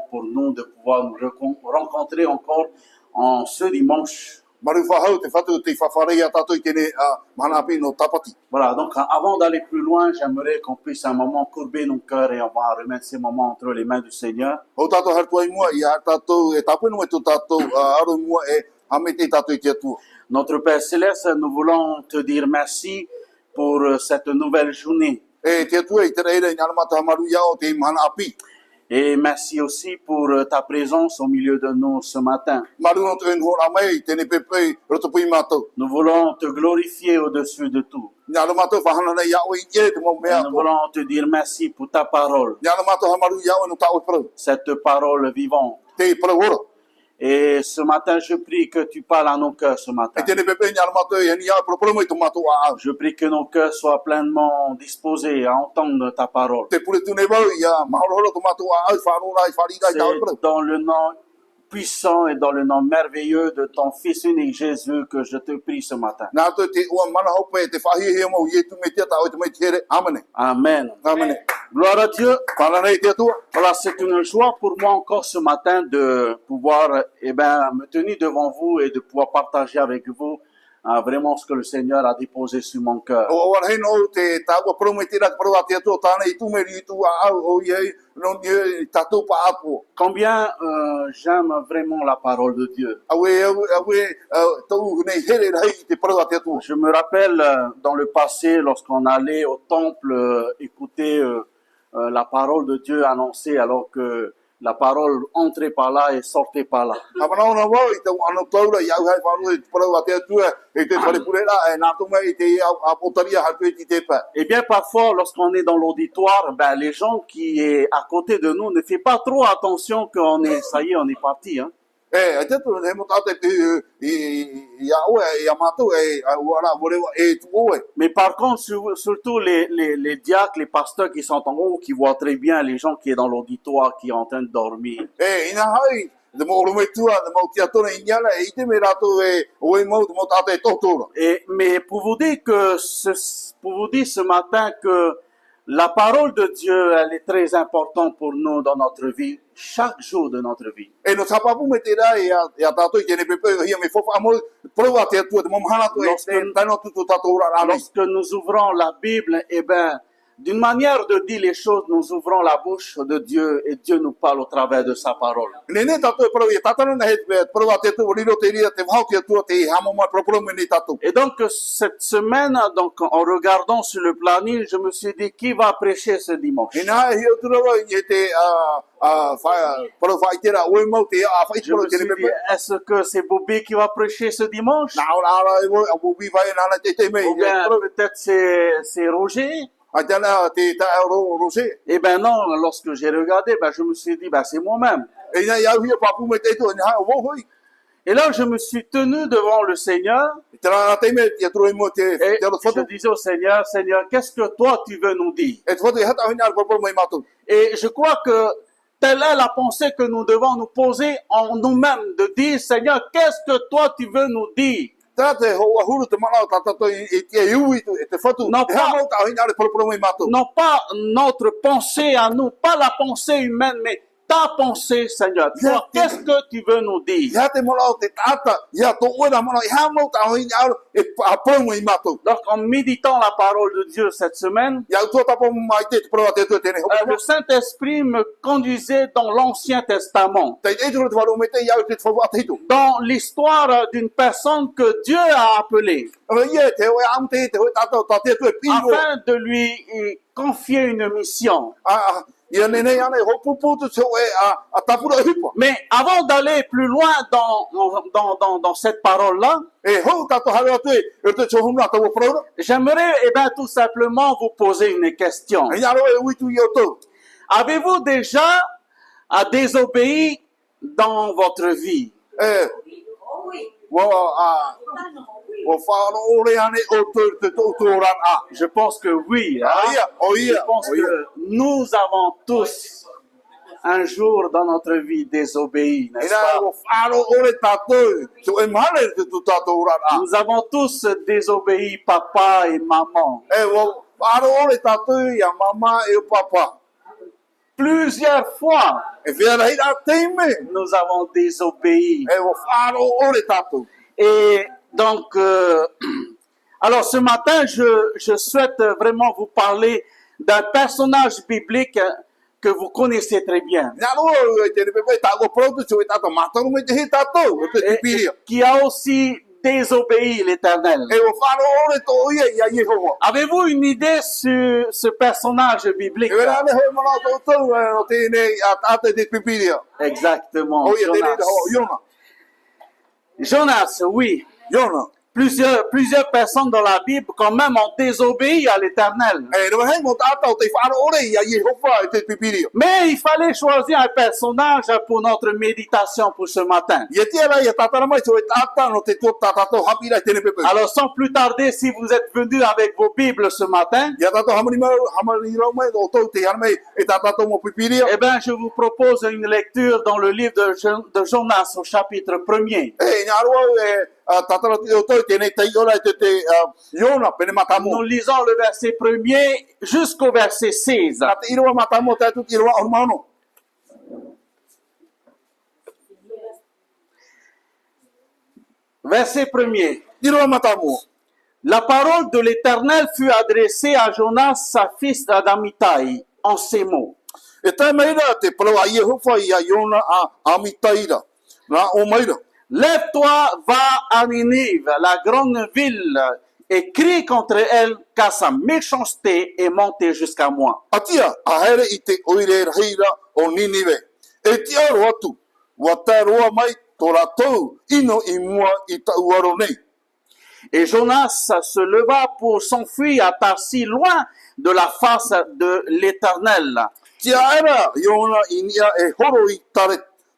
Pour nous de pouvoir nous rencontrer encore en ce dimanche. Voilà, donc avant d'aller plus loin, j'aimerais qu'on puisse un moment courber nos cœurs et on va remettre ces moments entre les mains du Seigneur. Notre Père Céleste, nous voulons te dire merci pour cette nouvelle journée. Et merci aussi pour ta présence au milieu de nous ce matin. Nous voulons te glorifier au-dessus de tout. Nous voulons te dire merci pour ta parole. Cette parole vivante. Et ce matin, je prie que tu parles à nos cœurs ce matin. Je prie que nos cœurs soient pleinement disposés à entendre ta parole. C'est dans le nom puissant et dans le nom merveilleux de ton Fils unique Jésus que je te prie ce matin. Amen. Amen. Gloire à Dieu. Voilà, c'est une joie pour moi encore ce matin de pouvoir me tenir devant vous et de pouvoir partager avec vous vraiment ce que le Seigneur a déposé sur mon cœur. Combien j'aime vraiment la parole de Dieu. Je me rappelle dans le passé, lorsqu'on allait au temple écouter la parole de Dieu annoncée, alors que la parole entrait par là et sortait par là. Et bien parfois, lorsqu'on est dans l'auditoire, les gens qui sont à côté de nous ne font pas trop attention qu'on est, ça y est, on est parti, hein. Mais par contre, surtout les diacres, les pasteurs qui sont en haut, qui voient très bien les gens qui sont dans l'auditoire, qui sont en train de dormir. Mais pour vous dire ce matin que la parole de Dieu, elle est très importante pour nous dans notre vie, chaque jour de notre vie. Lorsque nous ouvrons la Bible, d'une manière de dire les choses, nous ouvrons la bouche de Dieu et Dieu nous parle au travers de sa parole. Et donc cette semaine, en regardant sur le planning, je me suis dit qui va prêcher ce dimanche. Je me suis dit, est-ce que c'est Bobby qui va prêcher ce dimanche? Ou bien peut-être c'est Roger? Eh ben non, lorsque j'ai regardé, je me suis dit, c'est moi-même. Et là, je me suis tenu devant le Seigneur. Et je disais au Seigneur, Seigneur, qu'est-ce que toi tu veux nous dire? Et je crois que telle est la pensée que nous devons nous poser en nous-mêmes, de dire, Seigneur, qu'est-ce que toi tu veux nous dire? Non pas notre pensée à nous, pas la pensée humaine, mais ta pensée, Seigneur. Toi, qu'est-ce que tu veux nous dire? Donc, en méditant la parole de Dieu cette semaine, le Saint-Esprit me conduisait dans l'Ancien Testament, dans l'histoire d'une personne que Dieu a appelée, afin de lui confier une mission. Mais avant d'aller plus loin dans cette parole-là, j'aimerais tout simplement vous poser une question. Avez-vous déjà désobéi dans votre vie? Je pense que oui. Je pense que nous avons tous un jour dans notre vie désobéi, n'est-ce pas? Nous avons tous désobéi, papa et maman. Plusieurs fois, E whera hira teime. nous avons désobéi. E o whāro o le tātou. Et donc, alors ce matin, je souhaite vraiment vous parler d'un personnage biblique que vous connaissez très bien. Nā roa e te repepe tāko protu so e tātou mātaru me te he tātou. O te Et tipiria. qui a aussi désobéi l'Éternel. E o whāro o le tō ia ia Yehova. Avez-vous une idée sur ce personnage biblique? E wera ane hoi mana tōtou o tēnei a tātou te pipiria. Exactement, O ia tēnei Jonas. te hoa Iona. Jonas, oui. Iona. Plusieurs personnes dans la Bible quand même ont désobéi à l'Éternel. E rewa hei mo tātou te whāro o le ia Yehova e te pipiria. Mais il fallait choisir un personnage pour notre méditation pour ce matin. Ia tia rai e tātara mai so e tātou no te tō tātou hapira e tēnei pepe. Alors sans plus tarder, si vous êtes venus avec vos Bibles ce matin, Ia tātou hamari rau mai o tau te hana mai e tātou mo pipiria. eh bien je vous propose une lecture dans le livre de Jonas au chapitre 1er. E ngā roa e tātara te o tau tēnei tei ora e te Iona pene matamo. Nous lisons le verset 1er jusqu'au verset 16. Nā te iroa matamo tātou te iroa ormano. Verset 1er. Iroa matamo. La parole de l'Éternel fut adressée à Jonas, sa fils d'Adamitai, en ces mots. E tai maira te palau a Yehova i a Iona a Amitaira. Nā o maira. Lève-toi, va à Ninive, la grande ville, et crie contre elle, car sa méchanceté est montée jusqu'à moi. Atia, a here i te oire reira o Ninive. E ti aro atu, wa tā roa mai tō rātou ino i mua i ta uaro nei. Et Jonas se leva pour s'enfuir à Tarsis, loin de la face de l'Éternel. Tia era, Iona i nia e horo i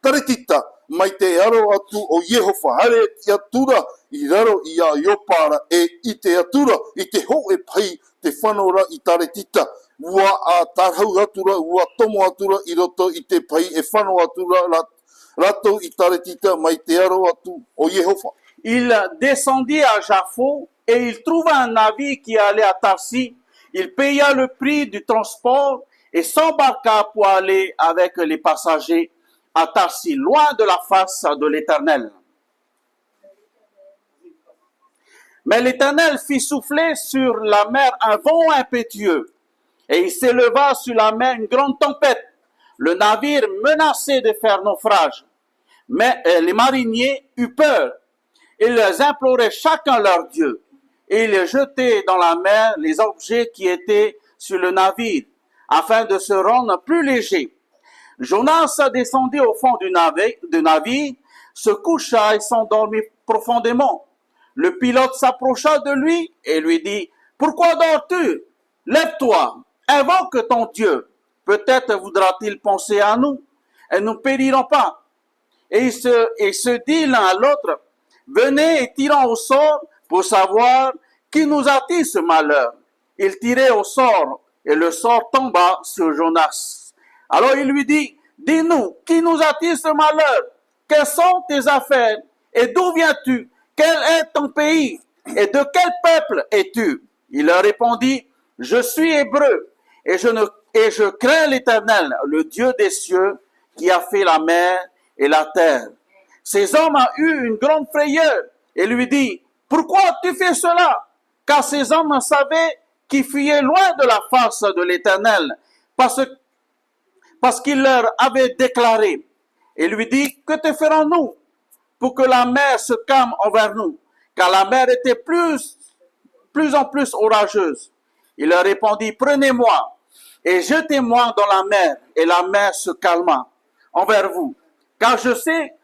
taretita, mai te aro atu o Yehova, hare te atura i raro i a Iopara, e i te atura i te ho e pai te whanora i taretita, ua a tarhau atura, ua tomo atura i roto i te pai e whano atura rato i taretita, mai te aro atu o Yehova. Il descendit à Jaffo et il trouva un navire qui allait à Tarsis. Il paya le prix du transport et s'embarqua pour aller avec les passagers à Tarsis, loin de la face de l'Éternel. Mais l'Éternel fit souffler sur la mer un vent impétueux, et il s'éleva sur la mer une grande tempête. Le navire menaçait de faire naufrage. Mais les mariniers eurent peur. Ils imploraient chacun leur Dieu, et ils jetaient dans la mer les objets qui étaient sur le navire, afin de se rendre plus légers. Jonas descendit au fond du navire, se coucha et s'endormit profondément. Le pilote s'approcha de lui et lui dit, « Pourquoi dors-tu? Lève-toi, invoque ton Dieu. Peut-être voudra-t-il penser à nous, et nous périrons pas. » Et ils se dit l'un à l'autre, « Venez et tirons au sort pour savoir qui nous attire ce malheur. » Ils tiraient au sort, et le sort tomba sur Jonas. Alors il lui dit, « Dis-nous, qui nous attire ce malheur? Quelles sont tes affaires? Et d'où viens-tu? Quel est ton pays? Et de quel peuple es-tu? » Il leur répondit, « Je suis hébreu, et je crains l'Éternel, le Dieu des cieux, qui a fait la mer et la terre. » Ces hommes ont eu une grande frayeur et lui dit, « Pourquoi tu fais cela? » Car ces hommes savaient qu'ils fuyaient loin de la face de l'Éternel, parce qu'il leur avait déclaré. Et lui dit, « Que te ferons-nous pour que la mer se calme envers nous? » Car la mer était plus en plus orageuse. Il leur répondit, « Prenez-moi et jetez-moi dans la mer. » Et la mer se calma envers vous. Car je sais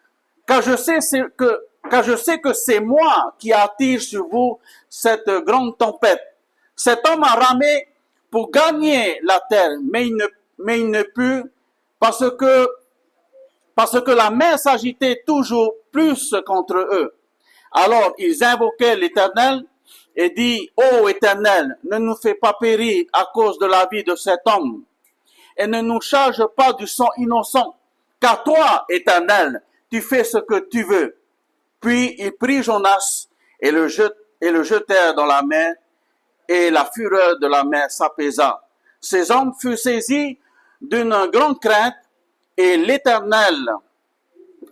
que c'est moi qui attire sur vous cette grande tempête. Cet homme a ramé pour gagner la terre, mais il ne put parce que la mer s'agitait toujours plus contre eux. Alors ils invoquaient l'Éternel et dit, « Ô Éternel, ne nous fais pas périr à cause de la vie de cet homme, et ne nous charge pas du sang innocent, car toi, Éternel, tu fais ce que tu veux. » Puis il prit Jonas et le jetèrent dans la mer, et la fureur de la mer s'apaisa. Ces hommes furent saisis d'une grande crainte et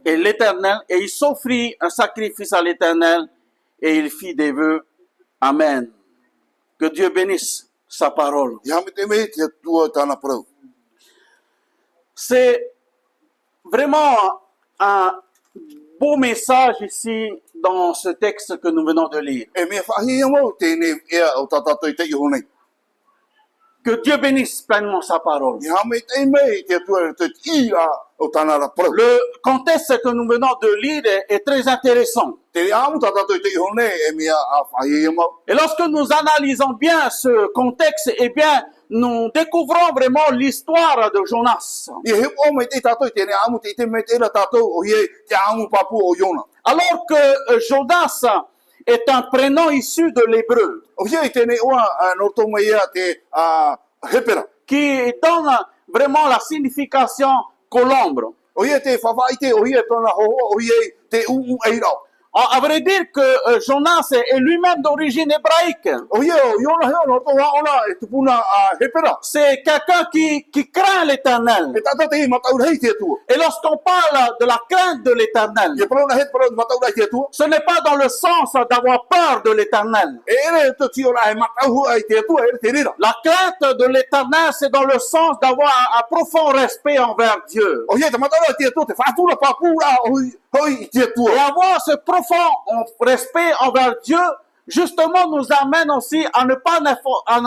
et il s'offrit un sacrifice à l'Éternel et il fit des vœux. Amen. Que Dieu bénisse sa parole. I hame te me te tua tāna parau. C'est vraiment un beau message ici dans ce texte que nous venons de lire. E mea whahi mau tēne ea o tatato i te iho nei. Que Dieu bénisse pleinement sa parole. I hame te me te tua te ia o tāna ra parau. Le contexte que nous venons de lire est très intéressant. Te amu tatato i te iho nei e mea a whahi mau. Et lorsque nous analysons bien ce contexte, eh bien, nous découvrons vraiment l'histoire de Jonas. I he o me te tato i tēne amu te me te ra tato o hie te amu papu o Iona. Alors que Jonas est un prénom issu de l'hébreu, O hie i tēne oa no tō me ia te hepera. qui donne vraiment la signification colombe. O hie te whawhaite, o hie tōna hoho, o hie te eirao. À vrai dire que Jonas est lui-même d'origine hébraïque. O hie o Iona heo no tō haona e tupuna hepera. C'est quelqu'un qui craint l'Éternel. E tata te mataura hei te tua. Et lorsqu'on parle de la crainte de l'Éternel, Ia parona het parona mataura hei te tua. ce n'est pas dans le sens d'avoir peur de l'Éternel. E ere te tio la he matau hei te tua, ere te rira. La crainte de l'Éternel, c'est dans le sens d'avoir un profond respect envers Dieu. O hie te mataura hei te tua, te whātura papura hoi i te Et tua. avoir ce profond respect envers Dieu, justement, nous amène aussi à ne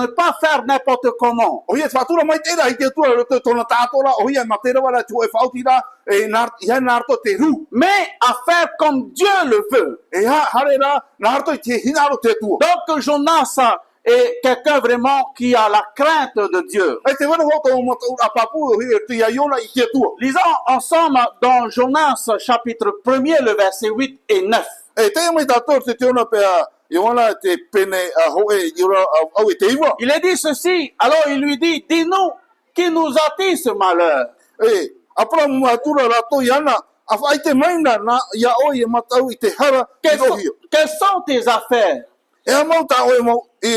pas faire n'importe comment. O hie te whātura mai tera hei te tua, tōna tātora, o hie matera wala tua e whautira, e ia nārto te ru. Mais à faire comme Dieu le veut. E hare rā, nārto i te hinaro te tua. Donc Jonas est quelqu'un vraiment qui a la crainte de Dieu. E te wera hoto o mataura papu, o hie te iaiona i te tua. Lisons ensemble dans Jonas chapitre 1er, le verset 8 et 9. E te mai tātou te teona pēa, i wana te pene hoe i ora au e te iwa. Il est dit ceci, alors il lui dit, dis-nous, qui nous a-t-il ce malheur? E, apara muatura rato i ana, a whai te maina na ia o i matau i te hara i rohia. Quelles sont tes affaires? E a mau tā oe mau e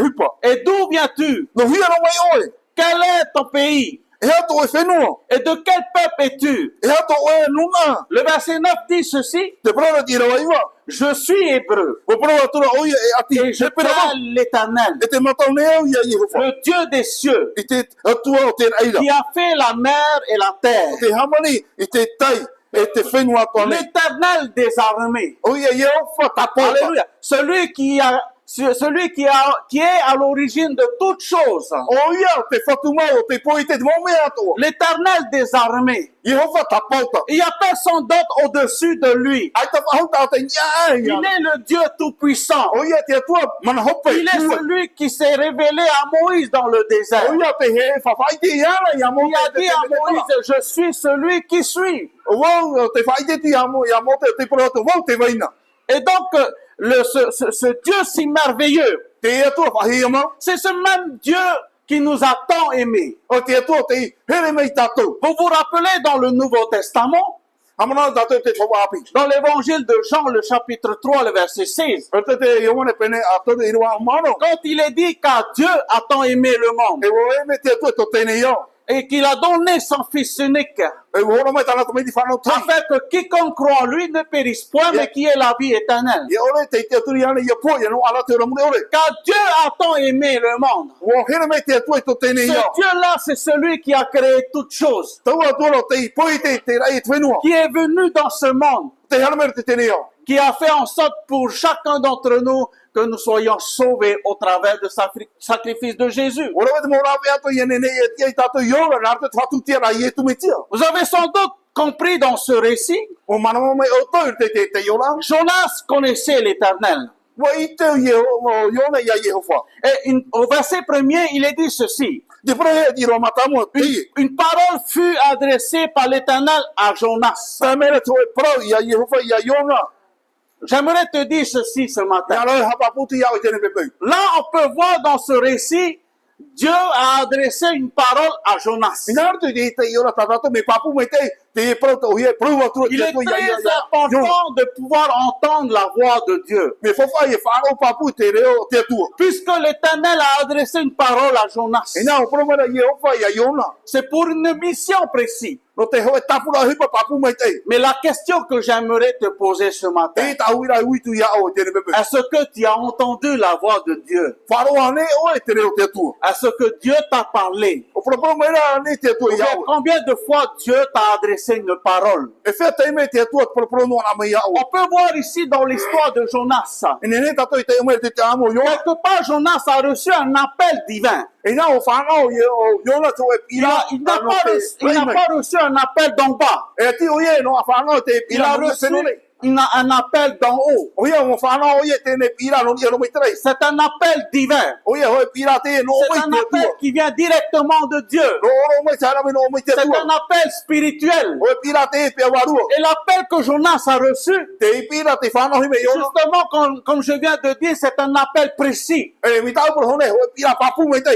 hupa. Et d'où viens-tu? No hia no mai oe. Quel est ton pays? E hato oe whenua. Et de quel peuple es-tu? E hato oe nuna. Le verset 9 dit ceci, Te prara ti rawa iwa. je suis hébreu O prara tura oe e ati et je he pera mau. crains l'Éternel, E te matau neo ia i hupa. le Dieu des cieux, I te atua o te aira. qui a fait la mer et la terre, Te hamani i te tai e te whenua toa nei. l'Éternel des armées. O ia i ofa tapota. Alléluia. Celui qui est à l'origine de toutes choses. O ia te whatumau o te poite te mau mea atoa. L'éternel des armées. Iehova tapauta. Il n'y a personne d'autre au-dessus de lui. Ai ta whahauta o te nia Il ia. est le Dieu tout-puissant. O ia te atua mana hope. Il est celui qui s'est révélé à Moïse dans le désert. O ia te he whawhaite iana ia mo Il a dit à Moïse, je suis celui qui suis. O wau te whaite ti ia mo te proto wau te waina. Et donc, ce Dieu si merveilleux, Te atua whahi ama. c'est ce même Dieu qui nous a tant aimés. O te atua te here mei tātou. Vous vous rappelez dans le Nouveau Testament, Hamana tātou te whawaapi. dans l'évangile de Jean, le chapitre 3, le verset 16, O te ione pene a tōru i rua amano. quand il est dit qu'à Dieu a tant aimé le monde E wo e me te atua to tēne ia. et qu'il a donné son Fils unique, E wo horo mai tāna to mei ti whanau tai. afin que quiconque croit en lui ne périsse point, mais qui ait la vie éternelle. Ia ore te aturi ana ia po ia no ala te ora mure ore. Car Dieu a tant aimé le monde. Wo here mei te atua to tēne Ce ia. Dieu-là, c'est celui qui a créé toutes choses, Tau atua te poite te rai te whenua. qui est venu dans ce monde, Te hana mea te tēne ia. qui a fait en sorte pour chacun d'entre nous que nous soyons sauvés au travers du sacrifice de Jésus. Ora wete mo rawe ato ia nene ia tia i tātou iora nā te whatu tia rai e tu me tia. Vous avez sans doute compris dans ce récit, O manama mai o tau te iora. Jonas connaissait l'Éternel. Wa i te iona ia Yehova. Et au verset 1er, il est dit ceci. Te prahe i roa matamu te i. Une parole fut adressée par l'Éternel à Jonas. Ta mera to e prau ia Yehova ia iona. J'aimerais te dire ceci ce matin. Ia roi hapaputi ia o tēne pepeu. Là, on peut voir dans ce récit, Dieu a adressé une parole à Jonas. Ina artu i te iora tatato me papu me te te pro to ye pro wa tu Il te est to ya ya très ya. important de pouvoir entendre la voix de Dieu. Me fa fa ye fa ro pa pu te reo te tu. Puisque l'Éternel a adressé une parole à Jonas, E na pro mara ye o fa ya yona. c'est pour une mission précise. No te ho ta pu ra hi pa pu mai te. Mais la question que j'aimerais te poser ce matin, E ta wi ra wi tu ya o te ne bebe. est-ce que tu as entendu la voix de Dieu? Fa ro ane o e te reo te tu. Est-ce que Dieu t'a parlé? O pro mara ne te tu ya o. Combien de fois Dieu t'a adressé une parole? E fe te me te tu pro no na mai ya o. On peut voir ici dans l'histoire de Jonas. E ne ta to te me te amo yo. Quelque part, Jonas a reçu un appel divin. E na o fa no ye o yona to e pila. Il n'a pas reçu un appel d'en bas. E ti o ye no fa no te Il a pila reçu un appel d'en haut. o ye mo fa no o ye te ne pila no ye no mai tre. C'est un appel divin. O ye ho pila te no C'est mai un te appel tu. qui vient directement de Dieu. No mai sa na me no mai te C'est tu. un appel spirituel. O pila te pe waru. Et l'appel que Jonas a reçu, Te pila te fa no hi me yo. justement, comme je viens de dire, c'est un appel précis. E mi ta pro hone ho pila pa pu mai te.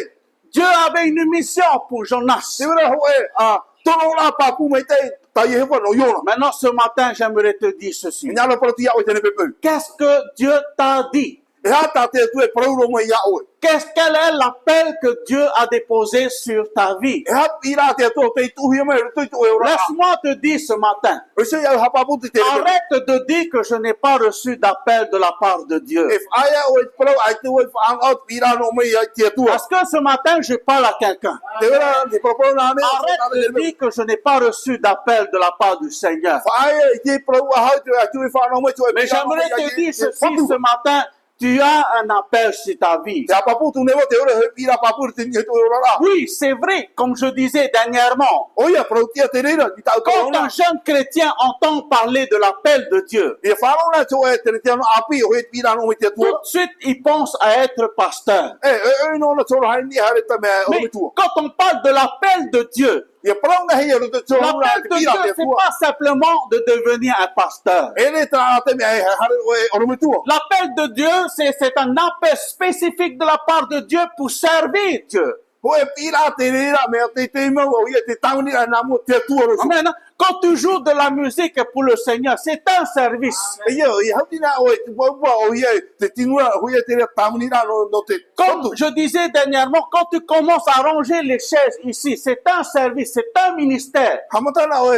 Dieu avait une mission pour Jonas. Se vera ho e a tono la pa pu mai te ta ye ho no yo. Maintenant, ce matin, j'aimerais te dire ceci. Nya lo pro ti ya o te ne pepe. Qu'est-ce que Dieu t'a dit? E ha ta te tu e pro ro mai ya o. Quel est l'appel que Dieu a déposé sur ta vie? E ha pila te to te tu hi mai tu tu e ora. Laisse-moi te dire ce matin, O se ya ha pa pu te te. arrête de dire que je n'ai pas reçu d'appel de la part de Dieu. If aya o pro ai tu e fa out pila no mai ya te tu. Parce que ce matin, je parle à quelqu'un. Te vera te pro na ne. Arrête de dire que je n'ai pas reçu d'appel de la part du Seigneur. Fa ai te pro ha tu e fa no mai tu e. Mais j'aimerais te dire ceci ce matin, tu as un appel sur ta vie. Te pa pu tu ne te ora he pila pa pu te ni tu ora. Oui, c'est vrai, comme je disais dernièrement, O ya pro ti te rira ki ta ko quand na. un jeune chrétien entend parler de l'appel de Dieu, E fa no na tu e te te no api o he pila no mai te tu. tout de suite, il pense à être pasteur. No na tu ha ni ha re ta me o Mais me tu. quand on parle de l'appel de Dieu, E pro na he ro te tu na l'appel te de pila Dieu, te c'est tu. pas simplement de devenir un pasteur. E ne ta te me ha re o me tu. L'appel de Dieu, c'est un appel spécifique de la part de Dieu pour servir Dieu. Ho e pila te rira me te mo o ye te tau ni na mo te tu ro. Amen. Quand tu joues de la musique pour le Seigneur, c'est un service. E ye ha ti na o te bo o ye te tinua ho ye te tau ni na no te. Comme je disais dernièrement, quand tu commences à ranger les chaises ici, c'est un service, c'est un ministère. Hamata na o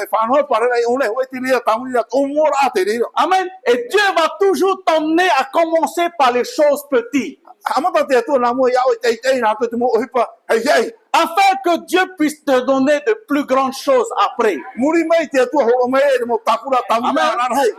fa no pa re o le ho te rira tau ni na o mo ra te rira. Amen. Et Dieu va toujours t'emmener à commencer par les choses petites, Hamata te tu na mo ya o te na te mo o hipa. Hey. afin que Dieu puisse te donner de plus grandes choses après. Muri mai te tu ho mai mo takura tau ni Amen. na hai.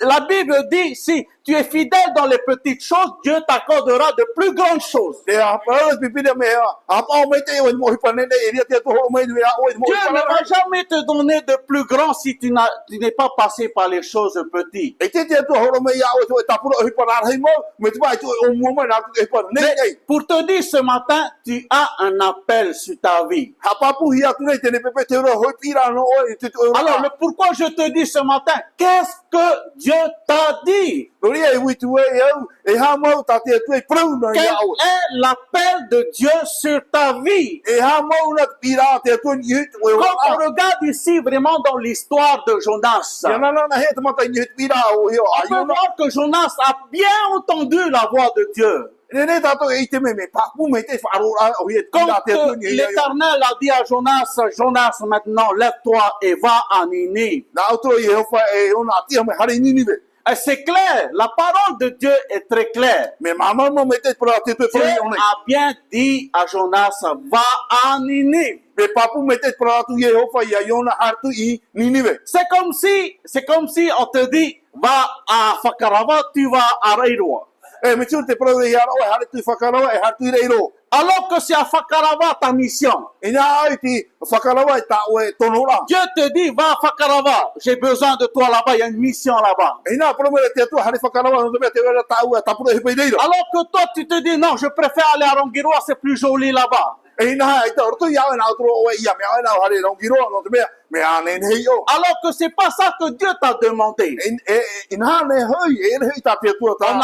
La Bible dit, si tu es fidèle dans les petites choses, Dieu t'accordera de plus grandes choses. Te a pa pipi de me a pa mai te o mo hipa ne e te tu ho mai ni a o mo. Dieu ne va jamais te donner de plus grand si tu n'es pas passé par les choses petites. E te tu ho mai ya o te tapura o hipa na hai mo me tu vai tu o mo mai na tu hipa ne ei. Pour te dire ce matin, tu as un appel sur ta vie. Ha pa pu hi atu nei te ne pepe te ro ho pira no o te tu. Alors, mais pourquoi je te dis ce matin, qu'est-ce que Dieu t'a dit? Ori e wi tu e ha mo ta te tu e prou na Quel ya o. est l'appel de Dieu sur ta vie? E ha mo na pira te tu ni tu e Quand on o. regarde ici vraiment dans l'histoire de Jonas, Ya na he te mata ni pira o he o on peut ayo na. voir que Jonas a bien entendu la voix de Dieu. Ne ta to e te me pa pu me te faro o he Quand pira te tu ni ya. l'Éternel a dit à Jonas, Jonas, maintenant lève-toi et va à Ninive. Na auto e ho fa e ona ti me hari ni ni be. Et c'est clair, la parole de Dieu est très claire. Me mama mo me te pra te tu Dieu prou ni. a bien dit à Jonas, va à Ninive. Me pa pu me te pra tu e ho fa ya yona hartu I ni ni be. C'est comme si on te dit, va à Fakarava, tu vas à Reiroa. E me tu te pra e ya o hari tu fakara e hartu I ro. Alors que c'est à Fakarava ta mission. Ina ai ti fakara ta o e tonora. Dieu te dit, va à Fakarava, j'ai besoin de toi là-bas, il y a une mission là-bas. Ina pro me te tu hari fakara no me te vera ta o ta pro e pe dei. Alors que toi, tu te dis, non, je préfère aller à Rongiroa, c'est plus joli là-bas. E ina ai ta orto ya na outro o ia me ai na hari no giro no te me Me ane nei o. Alors que c'est pas ça que Dieu t'a demandé. In hane hui, hui ta te tua ta.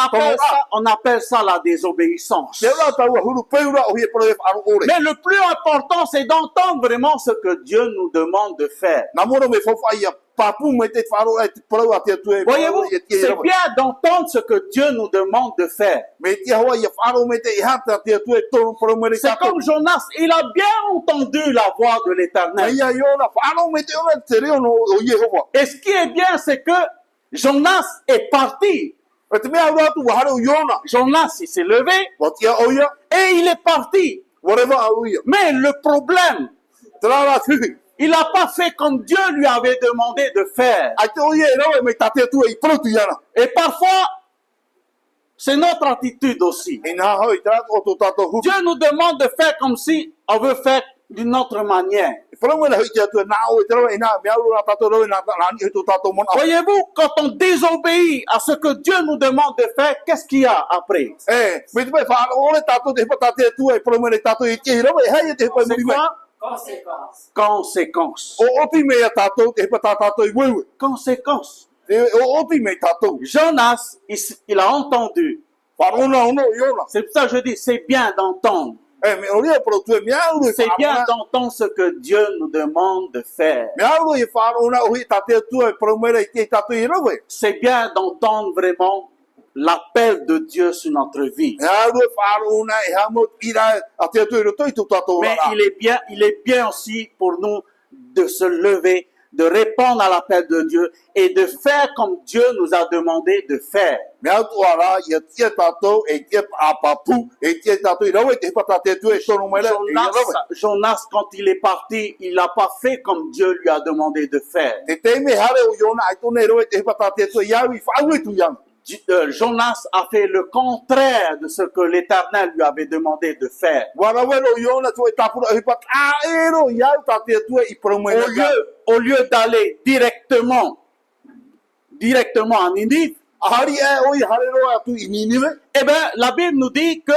On appelle ça la désobéissance. Te ora tau huru peura o hi e pere aro ore. Mais le plus important, c'est d'entendre vraiment ce que Dieu nous demande de faire. Na moro me fofa ia papu me te wharo e te pere a te tua. Voyez-vous, c'est bien d'entendre ce que Dieu nous demande de faire. Me te hawa ia wharo me te ihata te tua tono pere me C'est comme Jonas, il a bien entendu la voix de l'Éternel. Ia iona wharo me te ora te reo no o Yehova. Et ce qui est bien, c'est que Jonas est parti. E te mea ura tu waharo Iona. Jonas, il s'est levé Wa tia o ia, et il est parti. whatever a uia. Mais le problème, Te rara tuhi. il n'a pas fait comme Dieu lui avait demandé de faire. Ai te o ia e rawe me ta te tua i protu iana. Et parfois, c'est notre attitude aussi. E nā hoi te rata o tō tātou hupu. Dieu nous demande de faire comme si on veut faire d'une autre manière. Whanau e hoi te atua nā o te rawe e nā mea uro nā tātou rawe nā rani e tō tātou mona. Voyez-vous, quand on désobéit à ce que Dieu nous demande de faire, qu'est-ce qu'il y a après? E, me te pai whaaro ore tātou te hepa tātou e tua e pere mene tātou i te rawe e hei e te hepa C'est muri me. quoi? Conséquence. Conséquence. O opi me a tātou te hepa tātou i wewe. Conséquence. O opi me tātou. Jonas, il a entendu. Wharo na ono Iona. C'est pour ça que je dis, c'est bien d'entendre. E, me ori e pere tua mea uro e C'est bien whaaro na. d'entendre ce que Dieu nous demande de faire. Mea uro e whaaro na ohi tātou tua e pere mene i te tātou i rawe. C'est bien d'entendre vraiment l'appel de Dieu sur notre vie. Mea uro e whaaro na e hamo ira a te tua i roto i tō tātou Mais rara. il est bien aussi pour nous de se lever, de répondre à l'appel de Dieu et de faire comme Dieu nous a demandé de faire. Mea tua rā, ia tia tātou, e tia apapu, e tia tātou i rawe, te hepa tātou tua e tono mele, e ia rawe. Jonas, quand il est parti, il n'a pas fait comme Dieu lui a demandé de faire. Te teime hare o Iona, ai tōne rawe, te hepa tātou tua iau i whaue tu iau. Jonas a fait le contraire de ce que l'Éternel lui avait demandé de faire. Warawero Iona tua e tapura, hepa tāero iau tātou tua i promene. Au lieu d'aller directement à Ninive, Ahari e oi hare roa atu i Ninive, eh bien, la Bible nous dit que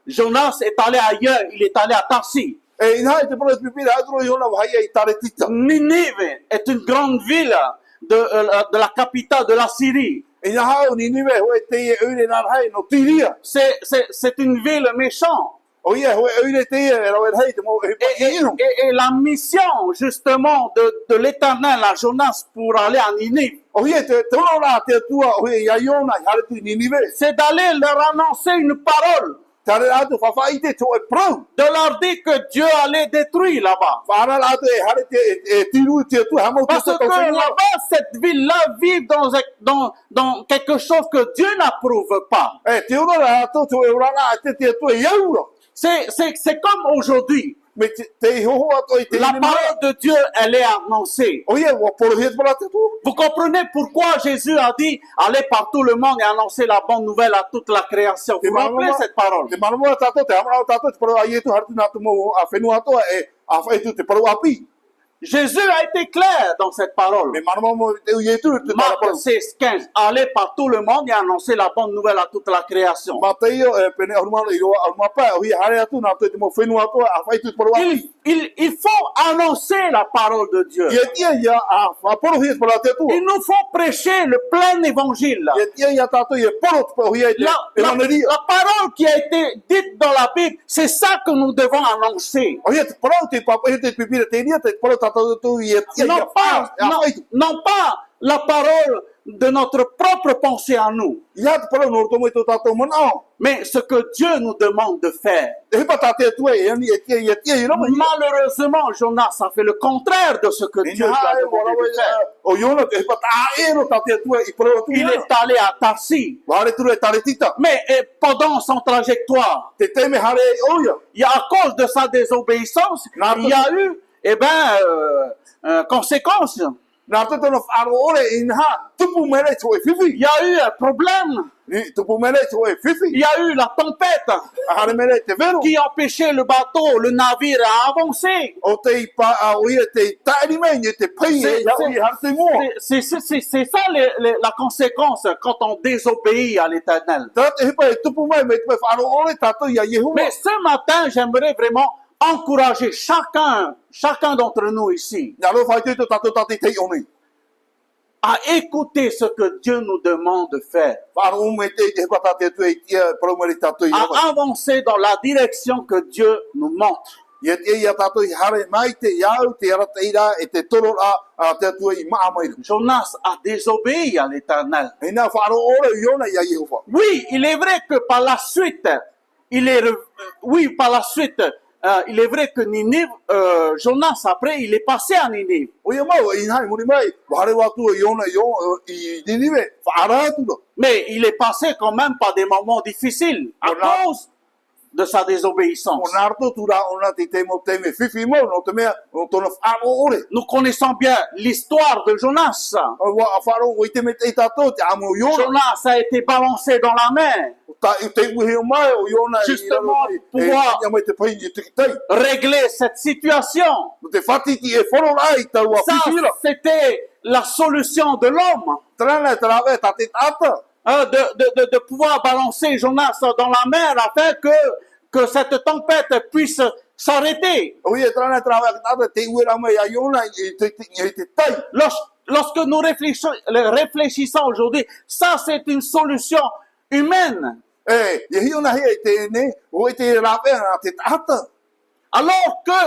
Jonas est allé ailleurs, il est allé à Tarsis. e ina e te pora pipira atro Iona wahai e tare tita. Ninive est une grande ville de la capitale de la Syrie. E ina hao Ninive hoe te e eure nā hai no tiria. C'est une ville méchante. O ia hoe eure te e rawe hei te mo hepa i ino. Et la mission, justement, de l'Éternel à Jonas pour aller à Ninive, O ia te tono rā te tua o ia Iona i hare tu i Ninive. c'est d'aller leur annoncer une parole, Tare atu whawhai te to e prau. de leur dire que Dieu allait détruire là-bas. Whara atu e hare te tiru te tu hamo te Parce que là-bas, cette ville-là vit dans quelque chose que Dieu n'approuve pas. E te ora rā to e urara te te tu e iaura. C'est comme aujourd'hui. Me te hoho ato i te La parole de Dieu, elle est annoncée. O ia, wa poro hiet para te tu. Vous comprenez pourquoi Jésus a dit allez par tout le monde et annoncer la bonne nouvelle à toute la création. Vous vous rappelez cette parole? Te manamoa tato, te hamara tato, te paro a ietu hartu natu mo a whenua ato e a whaitu te paro api. Jésus a été clair dans cette parole. Me manamoa mo te ietu te Marc paro. 16:15. Allez par tout le monde et annoncer la bonne nouvelle à toute la création. Mateio e pene arumano i roa arumapa, o ia hare atu natu te mo whenua ato a whaitu te paro api. Il faut annoncer la parole de Dieu. Ia tia ia a poro hiet para te tu. Il nous faut prêcher le plein évangile. Ia tia ia tato ia poro te paro ia te evangelia. La parole qui a été dite dans la Bible, c'est ça que nous devons annoncer. O ia te paro te papa ia te pipira te nia te paro tato tu ia tia ia Non pas la parole de notre propre pensée à nous, ia te paro no tomo i to tato mana. mais ce que Dieu nous demande de faire. Te hepa tate tu e ani ia tia i rama. Malheureusement, Jonas a fait le contraire de ce que Dieu lui a demandé de faire. O Iona te hepa taero tate tu e i paro tu. Il est allé à Tarsis. Ware tu e tare tita. Mais pendant son trajectoire, Te teme hare oia. à cause de sa désobéissance, il y a eu conséquences. Nā te tono wharo ore i nha, tupu mere to e whiwhi. Il y a eu un problème. Tupu mere to e whiwhi. Il y a eu la tempête Hare mere te vero. qui empêchait le bateau, le navire à avancer. O te i pa a oia te taeri me, ni te pei e iau i hare te ngoa. C'est ça la conséquence quand on désobéit à l'Éternel. Tā te hipa e tupu mai me te wharo ore tato i a Yehova. Mais ce matin, j'aimerais vraiment encourager chacun d'entre nous ici Nā ro whai te to tātou tātou te oni. à écouter ce que Dieu nous demande de faire, Whāro me te te hepata te tu e tia praumari tātou i rawai. à avancer dans la direction que Dieu nous montre. Ia te ia tātou i hare mai te iau, te arata i rā, e te toro a te atua i maa mai. Jonas a désobéi à l'Éternel. E nā whāro ora i ona i a Yehova. Oui, il est vrai que par la suite, il est vrai que Ninive, Jonas après, il est passé à Ninive. O ia mau, i hai muri mai, whare wātua i ona i Ninive, whaara atura. Mais il est passé quand même par des moments difficiles à cause de sa désobéissance. O nā rato tūrā ona te mo te me whiwhi mo, no te mea, no tōna whaaro ore. Nous connaissons bien l'histoire de Jonas. O whaaro o i te me te tātou, te amo i ona. Jonas a été balancé dans la mer, Ta i te uhi o mai, o i ona i Justement, e pouvoir- ia mai te pai i te kitei. régler cette situation. No te whatiti e whoro rai tau a Ça, whiwhira. c'était la solution de l'homme. Trana e tarawe, ta te tata. De pouvoir balancer Jonas dans la mer afin que cette tempête puisse s'arrêter. O ia trana e tarawe, tata te uera mai a iona i te tai. Lorsque nous réfléchissons aujourd'hui, ça c'est une solution humaine. E, ia hi ona hea i te ne, o i te rawe na te tata. Alors que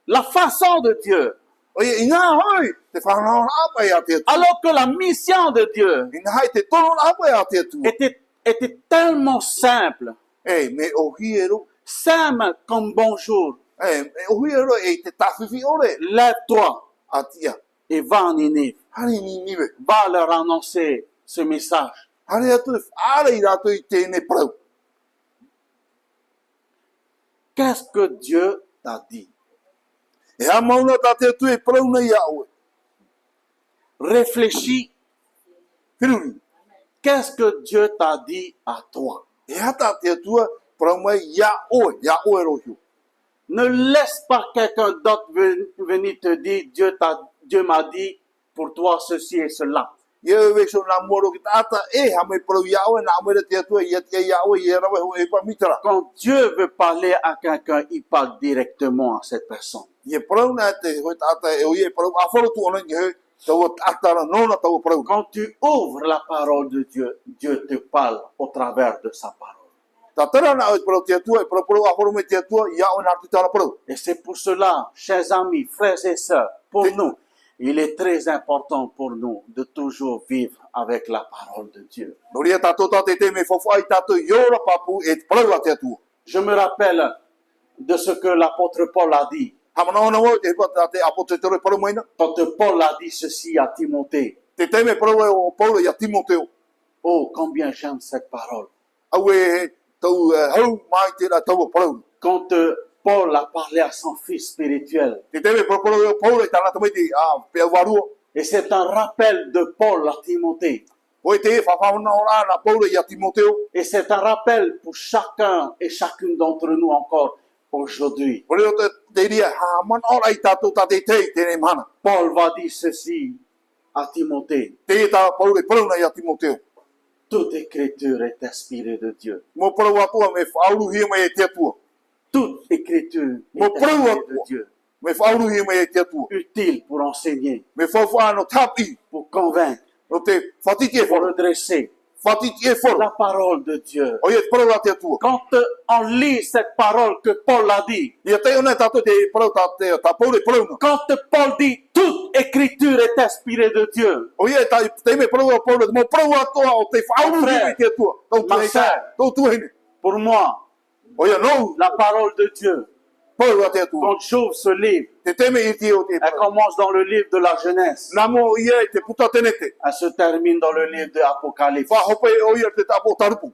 la façon de Dieu, O ia i ngā hoi, te whanau apai a te atu. alors que la mission de Dieu I ngā hai te tono apai a te atu. était tellement simple, E, me o hiero. simple comme bonjour. E, me o hiero e te tawhiwhi ore. Lève-toi A tia. et va en Ninive. Hane ni niwe. Va leur annoncer ce message. Hane atu e whaare i rato i tēne prau. Qu'est-ce que Dieu t'a dit? E ha mauna ta te atu e prau nei a oe. Réfléchis. Whiruri. Qu'est-ce que Dieu t'a dit à toi? E ha ta te atua prau mai ia oe rohio. Ne laisse pas quelqu'un d'autre venir te dire Dieu m'a dit pour toi ceci et cela. Ia e weso nā moro ki tata e ha mai prau ia oe, nā mera te atua ia tia ia oe, ia rawe ho e pa mitara. Quand Dieu veut parler à quelqu'un, il parle directement à cette personne. Ia prau nā te hoi tata e o ia prau a whoro tu ona i hei, tau atara nona tau prau. Quand tu ouvres la parole de Dieu, Dieu te parle au travers de sa parole. Ta tara nā oe prau te atua, e prau a whoro me te atua, ia oe nā titara prau. Et c'est pour cela, chers amis, frères et sœurs, pour nous, il est très important pour nous de toujours vivre avec la parole de Dieu. Noria tātou tā te me whawhai tātou i ora papu e te prau a te atua. Je me rappelle de ce que l'apôtre Paul a dit. Hamana ona wau te hepa tā te apote te roi prau maina. Quand Paul a dit ceci à Timothée, Te te me prau e o Paula i a Timoteo. oh, combien j'aime cette parole. Au e tau hau mai te ra tau prau. Quand Paul a parlé à son fils spirituel, Te te me prau e o Paula i tā nata mai te pia warua. et c'est un rappel de Paul à Timothée, O e te e whawhauna ora na Paula i a Timoteo. et c'est un rappel pour chacun et chacune d'entre nous encore aujourd'hui. O reo te ria, ha man ora i tātou tā te tēnei mana. Paul va dire ceci à Timothée, Te e tā Paula i prauna i a Timoteo. toute écriture est inspirée de Dieu. Mo prau atua me whauru hia mai e te atua. Toute écriture est Mo prau inspirée de atua. Dieu, Me whauru hia mai e te atua. utile pour enseigner, Me whawha no tapi. pour convaincre, No te whatiti e pour whoro. redresser. Whatiti e whoro. La parole de Dieu. O ia prau a te atua. Quand on lit cette parole que Paul a dit, Ia te ona tātou te prau tā Paula i prauna. quand Paul dit toute écriture est inspirée de Dieu, O ia te me prau a Paula. Mo prau atua o te whauru hia mai te atua. Tau tu Ma hei sœur. Tau tu hei. pour moi, O ia no. la parole de Dieu, Paula te atua. quand j'ouvre ce livre, Te teme i te o te elle commence dans le livre de la Genèse, Namo ia e te puta tenete. elle se termine dans le livre de l'Apocalypse. Whahope o ia te tapo tarupu.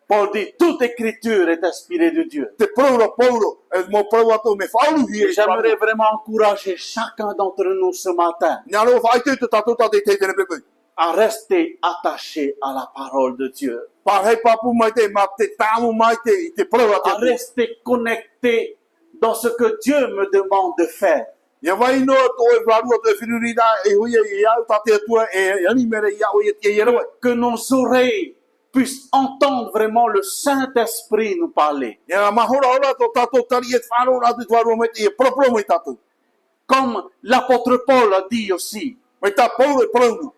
Paul dit toute écriture est inspirée de Dieu. Te praura Paulo. E mo prau atua me whauru hia. J'aimerais vraiment encourager chacun d'entre nous ce matin Nia ro whai te tātou tā te tene pepe. à rester attaché à la parole de Dieu, Pārhei papu mai te, ma te tāmu mai te, i te praura te à atua. rester connecté dans ce que Dieu me demande de faire. Ia vai noa tō e wharua te whiruri rā e huia i au tā te atua e ani mere i au i te i rawa. Que nos oreilles puisse entendre vraiment le Saint-Esprit nous parler. Ia mahora ora tō tātou tari e whāro rā tu tuaro mai te e propro mai tātou. Comme l'apôtre Paul a dit aussi, Mai tā Paulo e praunu.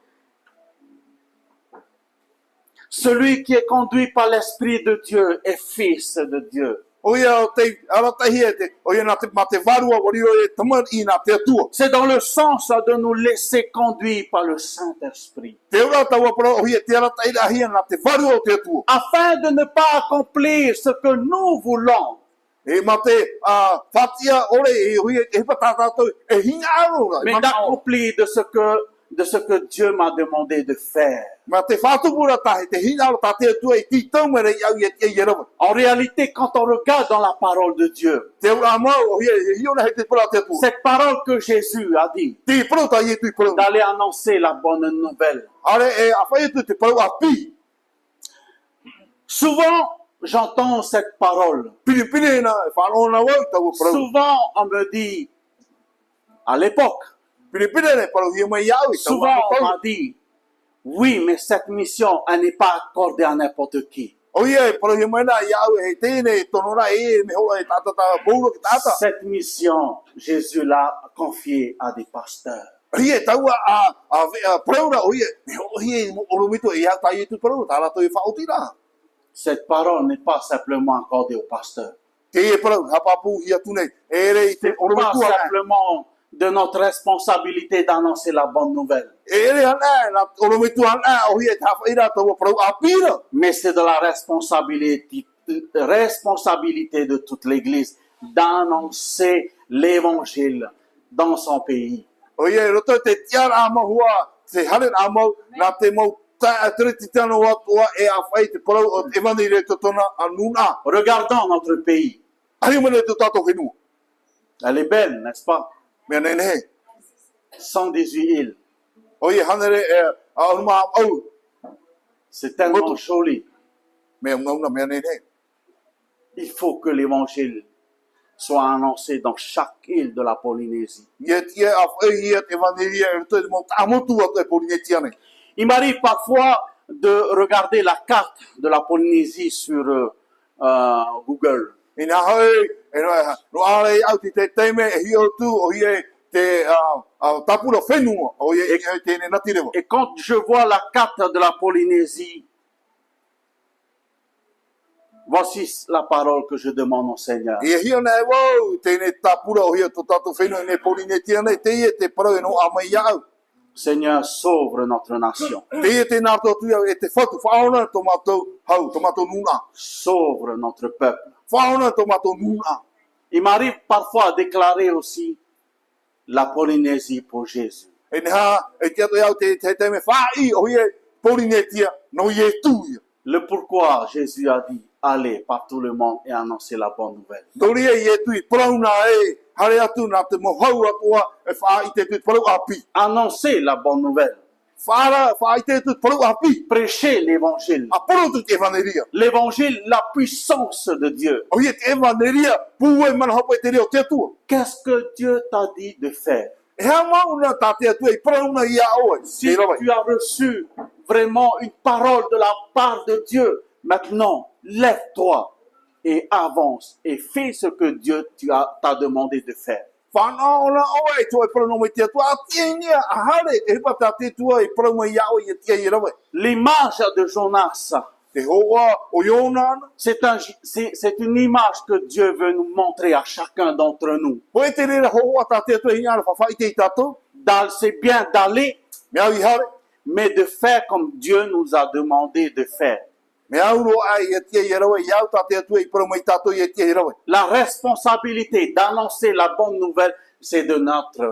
celui qui est conduit par l'Esprit de Dieu est fils de Dieu. O ia o te aratahi e te, o ia nā te mate varua wari o e tamar I nā te atua. C'est dans le sens de nous laisser conduire par le Saint-Esprit, Te ora taua para o hia te aratahi rā hia nā te varua o te atua. afin de ne pas accomplir ce que nous voulons, E mate whatia ore e hui e hipa tātātou e hinga aro rā. mais d'accomplir de ce que Dieu m'a demandé de faire. Ma te whātupura tahe te hinga aro tā te atua e ti taumere I au i e te rawa. En réalité, quand on regarde dans la parole de Dieu, Te ora mau o hia e hiona he te para te atua. cette parole que Jésus a dit, Te parau tā i e tui parau. d'aller annoncer la bonne nouvelle. Are e a whai tu te parau a pi. Souvent, j'entends cette parole. Pini pini na e whanau na wau tau parau. Souvent, on me dit, à l'époque, Pini pini na e parau hia mai iau i tau souvent on parau. m'a dit, oui, mais cette mission, elle n'est pas accordée à n'importe qui. O ia e parau hia mai na iau e tēne e tonora e me hoa e tātata bouro ki tāta. Cette mission, Jésus l'a confiée à des pasteurs. Hia e taua a praura o ia. Me hoa hia e oromito e iau tai e tu parau. Tā rato e whaoti rā. Cette parole n'est pas simplement accordée aux pasteurs. Te e parau hapapu hia tunei. E re I te C'est pas oromito ana. simplement de notre responsabilité d'annoncer la bonne nouvelle, E re ana na oromito ana o hia e tawhaira taua parau a pira. mais c'est de la responsabilité de toute l'Église d'annoncer l'Évangile dans son pays. O ia e roto te tiara a mahua. Te hare a mau na te mau tere titano atua e a whai te parau o te mani re totona a nuna. Regardons notre pays. Ari mana te tato whenua. Elle est belle, n'est-ce pas? Mea nene he. 118 îles. O ia hanere e a unuma au. C'est tellement Beaucoup. joli. Mea ngauna mea nene he. Il faut que l'Évangile soit annoncé dans chaque île de la Polynésie. Ia tia a whai hia te vaneria e roto e mo tamotu atu e porinetiane. Il m'arrive parfois de regarder la carte de la Polynésie sur Google. E nā hoi, e no are au te teime e hi o tu o hi e te tapura whenua o hi e tēne nati rewa. Et quand je vois la carte de la Polynésie, voici la parole que je demande au Seigneur. E hi o nei wau, tēne tapura o hi e to tato whenua ne porinetiane, te i e te parau e no amai iau. Seigneur, sauve notre nation. Te i e te nātou tu e te whatu, whaona to mātou hau, to mātou nuna. Sauve notre peuple. Whaona to mātou nuna. Il m'arrive parfois à déclarer aussi la Polynésie pour Jésus. E neha, e te ato iau te teime whai o hi e porinetia, no i e tu ia. Le pourquoi Jésus a dit, allez par tout le monde et annoncez la bonne nouvelle. Tori e i e tu i prauna e, hare atu nā te mohau atua e wha i te tu parau api. Annoncez la bonne nouvelle. Wha i te tu parau api. Prêchez l'évangile. A poro tu te evaneria. L'évangile, la puissance de Dieu. O hi te evaneria, pū e mana hapa e te reo te atua. Qu'est-ce que Dieu t'a dit de faire? E hea mauna tā te atua i prauna i a oe. Si tu as reçu vraiment une parole de la part de Dieu, maintenant, lève-toi et avance et fais ce que Dieu t'a demandé de faire. Whanaona oe, tō e prauna mai te atua. A tiengia, a hare, e hipa tā te tua i prauna i a oe i tia i rawe. L'image de Jonas, Te hoa o Ionana. c'est une image que Dieu veut nous montrer à chacun d'entre nous. Po e te rera hoa tā te atua i ngāra whawhai te i tātou. C'est bien d'aller, Mea i hare. mais de faire comme Dieu nous a demandé de faire. Mea uro ai e tia i rawe, iau tā te atua i prauna i tātou i tia i rawe. La responsabilité d'annoncer la bonne nouvelle, c'est de notre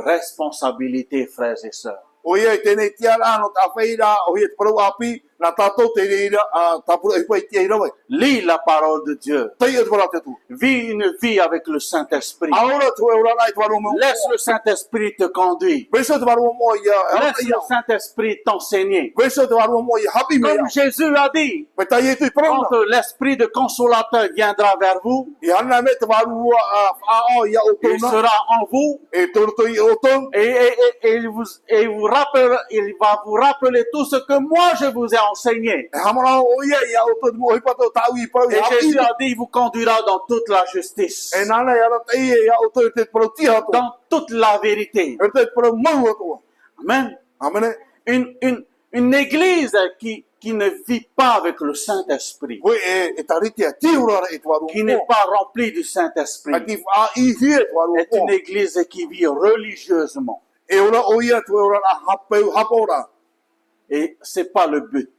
responsabilité, frères et sœurs. O ia i tēnei tiara no tā whaira o hi e te parau api, nā tātou te reira a tāpura i pai tia i rawe. Lis la parole de Dieu. Tai e te parau te tu. Vis une vie avec le Saint-Esprit. Aora tu e ora rai te parau mo. Laisse le Saint-Esprit te conduire. Beso te parau mo ia. Laisse le Saint-Esprit t'enseigner. Beso te parau mo ia hapi mea. Comme Jésus a dit, Me tai e tu i parau quand l'Esprit de consolateur viendra vers vous, I hana me te parau a whaao ia o il tōna. sera en vous E tōruto i o tōna. et il va vous rappeler tout ce que moi je vous ai enseigné. E hamana o ia ia o to mo hipato tau I pau Et ia Jésus a dit, il vous conduira dans toute la justice, e nana ia ra tai ia o to te protia to dans toute la vérité. e te pro mau to Amen. amene Une église qui ne vit pas avec le Saint-Esprit, ko e tariti a tiura e to aru qui n'est pas remplie du a Saint-Esprit, ki a I hie to aru est une église qui vit religieusement. e ora o ia to ora a hapeu hapora Et c'est pas le but.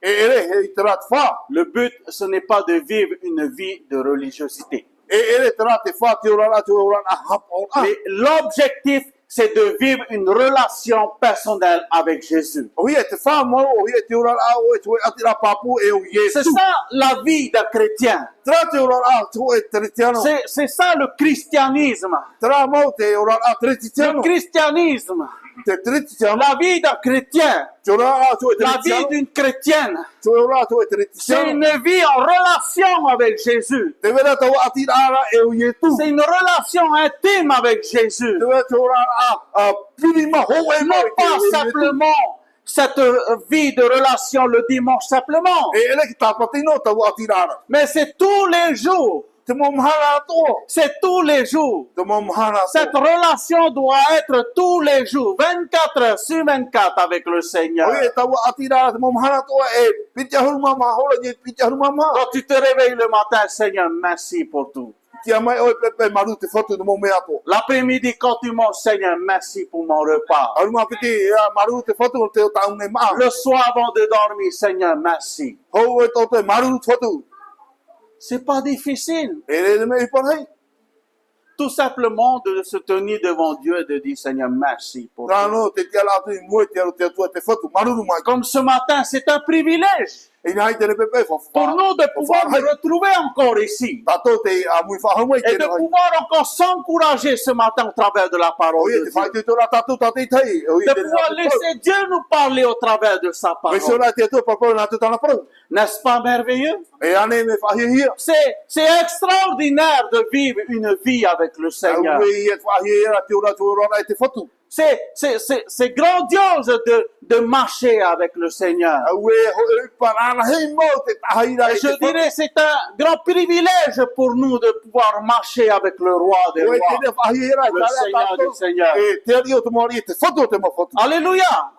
e ere he trat fa Le but, ce n'est pas de vivre une vie de religiosité. e ere trat te fa te ora to ora a hapora Mais l'objectif, c'est de vivre une relation personnelle avec Jésus. o ia te fa mo o ia te ora a o e to atira papu e o C'est Yesu ça la vie d'un chrétien. tra te ora a to e tritiano C'est ça le christianisme. tra mo te ora a Le tritiano christianisme, te tritiano la vie d'un chrétien, te ora a to e la vie tritiano d'une chrétienne, te ora a to e c'est tritiano une vie en relation avec Jésus. te vera to atira ara e o Yesu C'est une relation intime avec Jésus. te vera te ora a pinima ho e mo Non pas simplement cette vie de relation le dimanche simplement, e ele ki tapatino te atira ara mais c'est tous les jours. te mo mahana to C'est tous les jours. te mo mahana Cette relation doit être tous les jours, 24 heures sur 24 avec le Seigneur. o e tawa atira te mo mahana to e pitja huruma ma hola ni pitja huruma ma Quand tu te réveilles le matin, Seigneur, merci pour tout. Tia mai o pepe maru te foto mo me ato. L'après-midi, quand tu manges, Seigneur, merci pour mon repas. Aru ma piti maru te foto te taun ne ma. Le soir avant de dormir, Seigneur, merci. Ho e to te maru foto. C'est pas difficile. E le me ipanai. Tout simplement de se tenir devant Dieu et de dire, Seigneur, merci pour tout. Rano te tia la tu mo te te tua te foto maru mai. Comme ce matin, c'est un privilège E nai te le pepe fo. pour nous de pouvoir nous retrouver encore ici. Tato te a mui fa ho mai Et te de hai. pouvoir encore s'encourager ce matin au travers de la O parole e de te fai Dieu. te tora tato tate tai. O e De te pouvoir laisser Dieu nous parler au travers de sa Me parole. sora te to pa na te tana pro. N'est-ce pas merveilleux? E ane me fa hi. C'est extraordinaire de vivre une vie avec le Seigneur. O e fa hi te ora te ora te foto. C'est grandiose de marcher avec le Seigneur. O e ho parana hei mo te tahaira. Et je dirais, c'est un grand privilège pour nous de pouvoir marcher avec le roi des O e rois. te fa hi era Le Seigneur du Seigneur. E te rio te mori te foto te mo foto. Alléluia!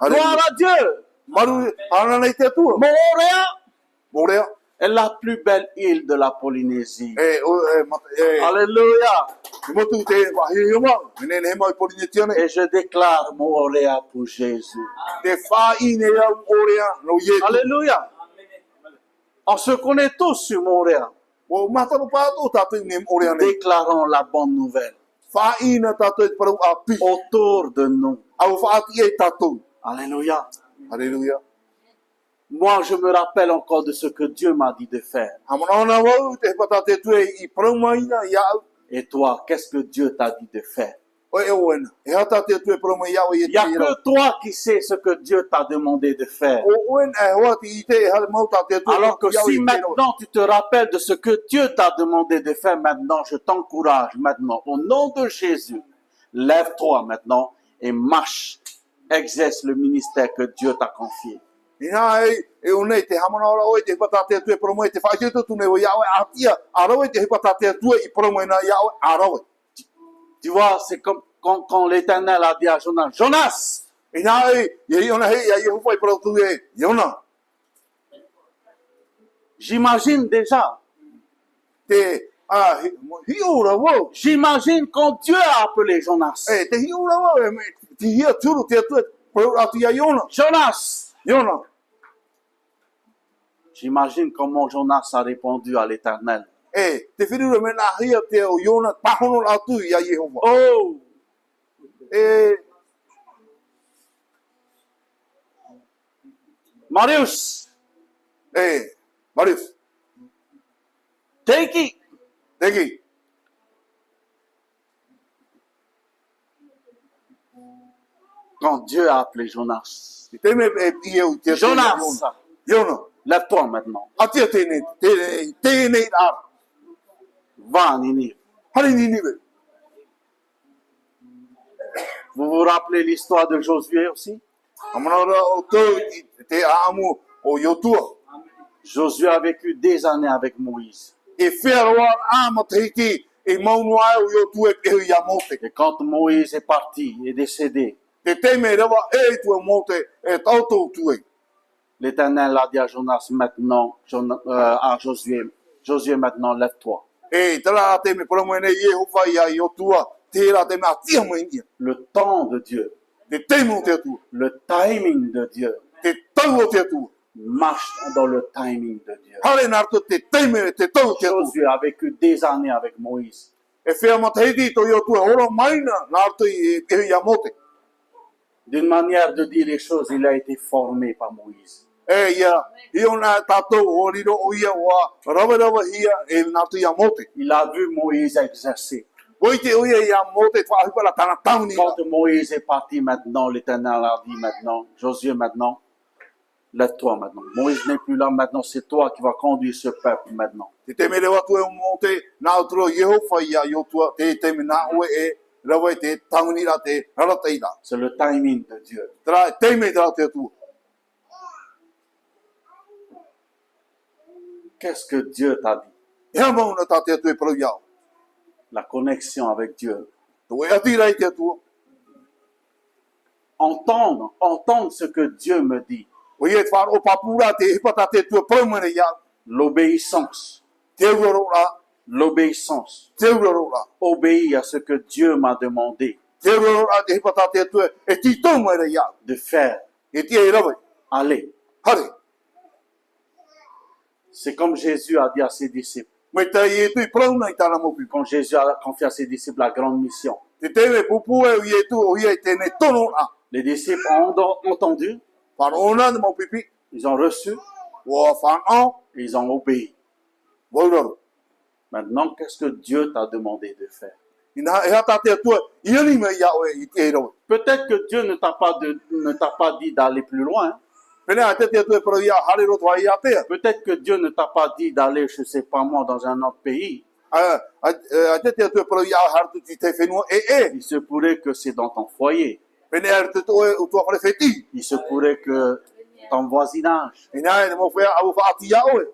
Gloire à Dieu! Maru ana nei te tu. Moorea Morea. est la plus belle île de la Polynésie. E Alléluia! motu te wa hi ma. Ne ne mai polinetiane. Et je déclare Moorea pour Jésus. Te fa ine ya orea no ye. Alléluia! On se connaît tous sur Moorea. O mata no pa to tatu ne orea ne. Déclarons la bonne nouvelle Fa ina tatu para api. autour de nous. Au fa ati e tatu. Alléluia! Alléluia. Moi, je me rappelle encore de ce que Dieu m'a dit de faire. Amana na wa te pata te tu I promaina ya. Et toi, qu'est-ce que Dieu t'a dit de faire? O e oena. E hata te tu proma ya o ye Il n'y a que toi qui sais ce que Dieu t'a demandé de faire. O oen e hoa ti te ha mau ta te tu. Alors que si maintenant tu te rappelles de ce que Dieu t'a demandé de faire maintenant, je t'encourage maintenant, au nom de Jésus, lève-toi maintenant et marche, exerce le ministère que Dieu t'a confié. Ina e o nei te hamana ora o te pata te tu proma te fa te tu ne o ya o atia. Aro te pata te tu I proma na ya o aro. Tu vois, c'est comme quand l'Éternel a dit à Jonas, Jonas, Ina ye ona he ya Yehova I pro tu e Yona. j'imagine déjà, Te hi ora wo. j'imagine quand Dieu a appelé Jonas. E te hi ora wo ti hi tu te tu pro atu ya Yona. Jonas, Yona. j'imagine comment Jonas a répondu à l'Éternel. E te whiru me na hi te o Yona pahono atu ya Yehova. Oh, E Marius, Marius. take it. Degi. Quand Dieu a appelé Jonas, Te me e ie o te Jonas, Yona. lève-toi maintenant, Atia te ne ar. va à Ninive. Hari ni ni be. Vous vous rappelez l'histoire de Josué aussi? Amanora o tau i te aamu o Iotua. Josué a vécu des années avec Moïse. E whearoa ama te hiki e maunu ai o Iotua e pehu ia mote. Et quand Moïse est parti, est décédé, Te teime rewa e tua mote e tautou tuei. l'Éternel a dit à Jonas, maintenant, à Josué, maintenant, lève-toi. E tera te me promoene Yehova ia Iotua. Te ra te me atia mo india. Le temps de Dieu, Te teime o te atua. le timing de Dieu, Te tau o te atua. marche dans le timing de Dieu. Hare narto te teime te tau o te atua. Josué a vécu des années avec Moïse. E whea ma te hiki to Iotua. Ora maina narto i pehu ia mote. D'une manière de dire les choses, il a été formé par Moïse. E ia, i ona tatou o riro o ia wa rawa hia e narto ia mote. Il a vu Moïse exercer. Voi te oia ia mote fa ahi pala tana tauni. Quand Moïse est parti maintenant, l'Éternel a dit maintenant, Josué maintenant, lève-toi maintenant. Moïse n'est plus là maintenant, c'est toi qui vas conduire ce peuple maintenant. Te teme rewa tue o mote na utro Yehova ia Iotua te teme na ue e rawa te tauni ra te raratai ra. C'est le timing de Dieu. Tera teme tera te atua. Qu'est-ce que Dieu t'a dit? Ea mauna ta te atua e parau iau. La connexion avec Dieu. To e ati rai te atua. Entendre ce que Dieu me dit. O ia te whāro o papura te hipata te atua parau mene iau. L'obéissance. Te uraro ra. L'obéissance. Te uraro ra. Obéir à ce que Dieu m'a demandé Te uraro ra te hipata te atua e tito mene iau. de faire. E tia e rawa. Allez. Hare. C'est comme Jésus a dit à ses disciples. Me te i tu i parau na i tāna mopi. Quand Jésus a confié à ses disciples la grande mission. Te teme pupu e o i e tu o ia i tēne tono a. Les disciples ont entendu, Whanona de mopipi. ils ont reçu Wa whanau. et ils ont obéi. Wauraro. Maintenant, qu'est-ce que Dieu t'a demandé de faire? Ina e hata te atua. Iani me ia oe i te e rawa. Peut-être que Dieu ne t'a pas dit d'aller plus loin. Pene a te atua e parau ia hare roto ai a tea. Peut-être que Dieu ne t'a pas dit d'aller, je sais pas moi, dans un autre pays. A te atua e parau ia hartu ti te whenua e e. Il se pourrait que c'est dans ton foyer. Pene a te toe o tua whare wheti. Il se pourrait que ton voisinage. Ina e mo whea au whaati ia oe.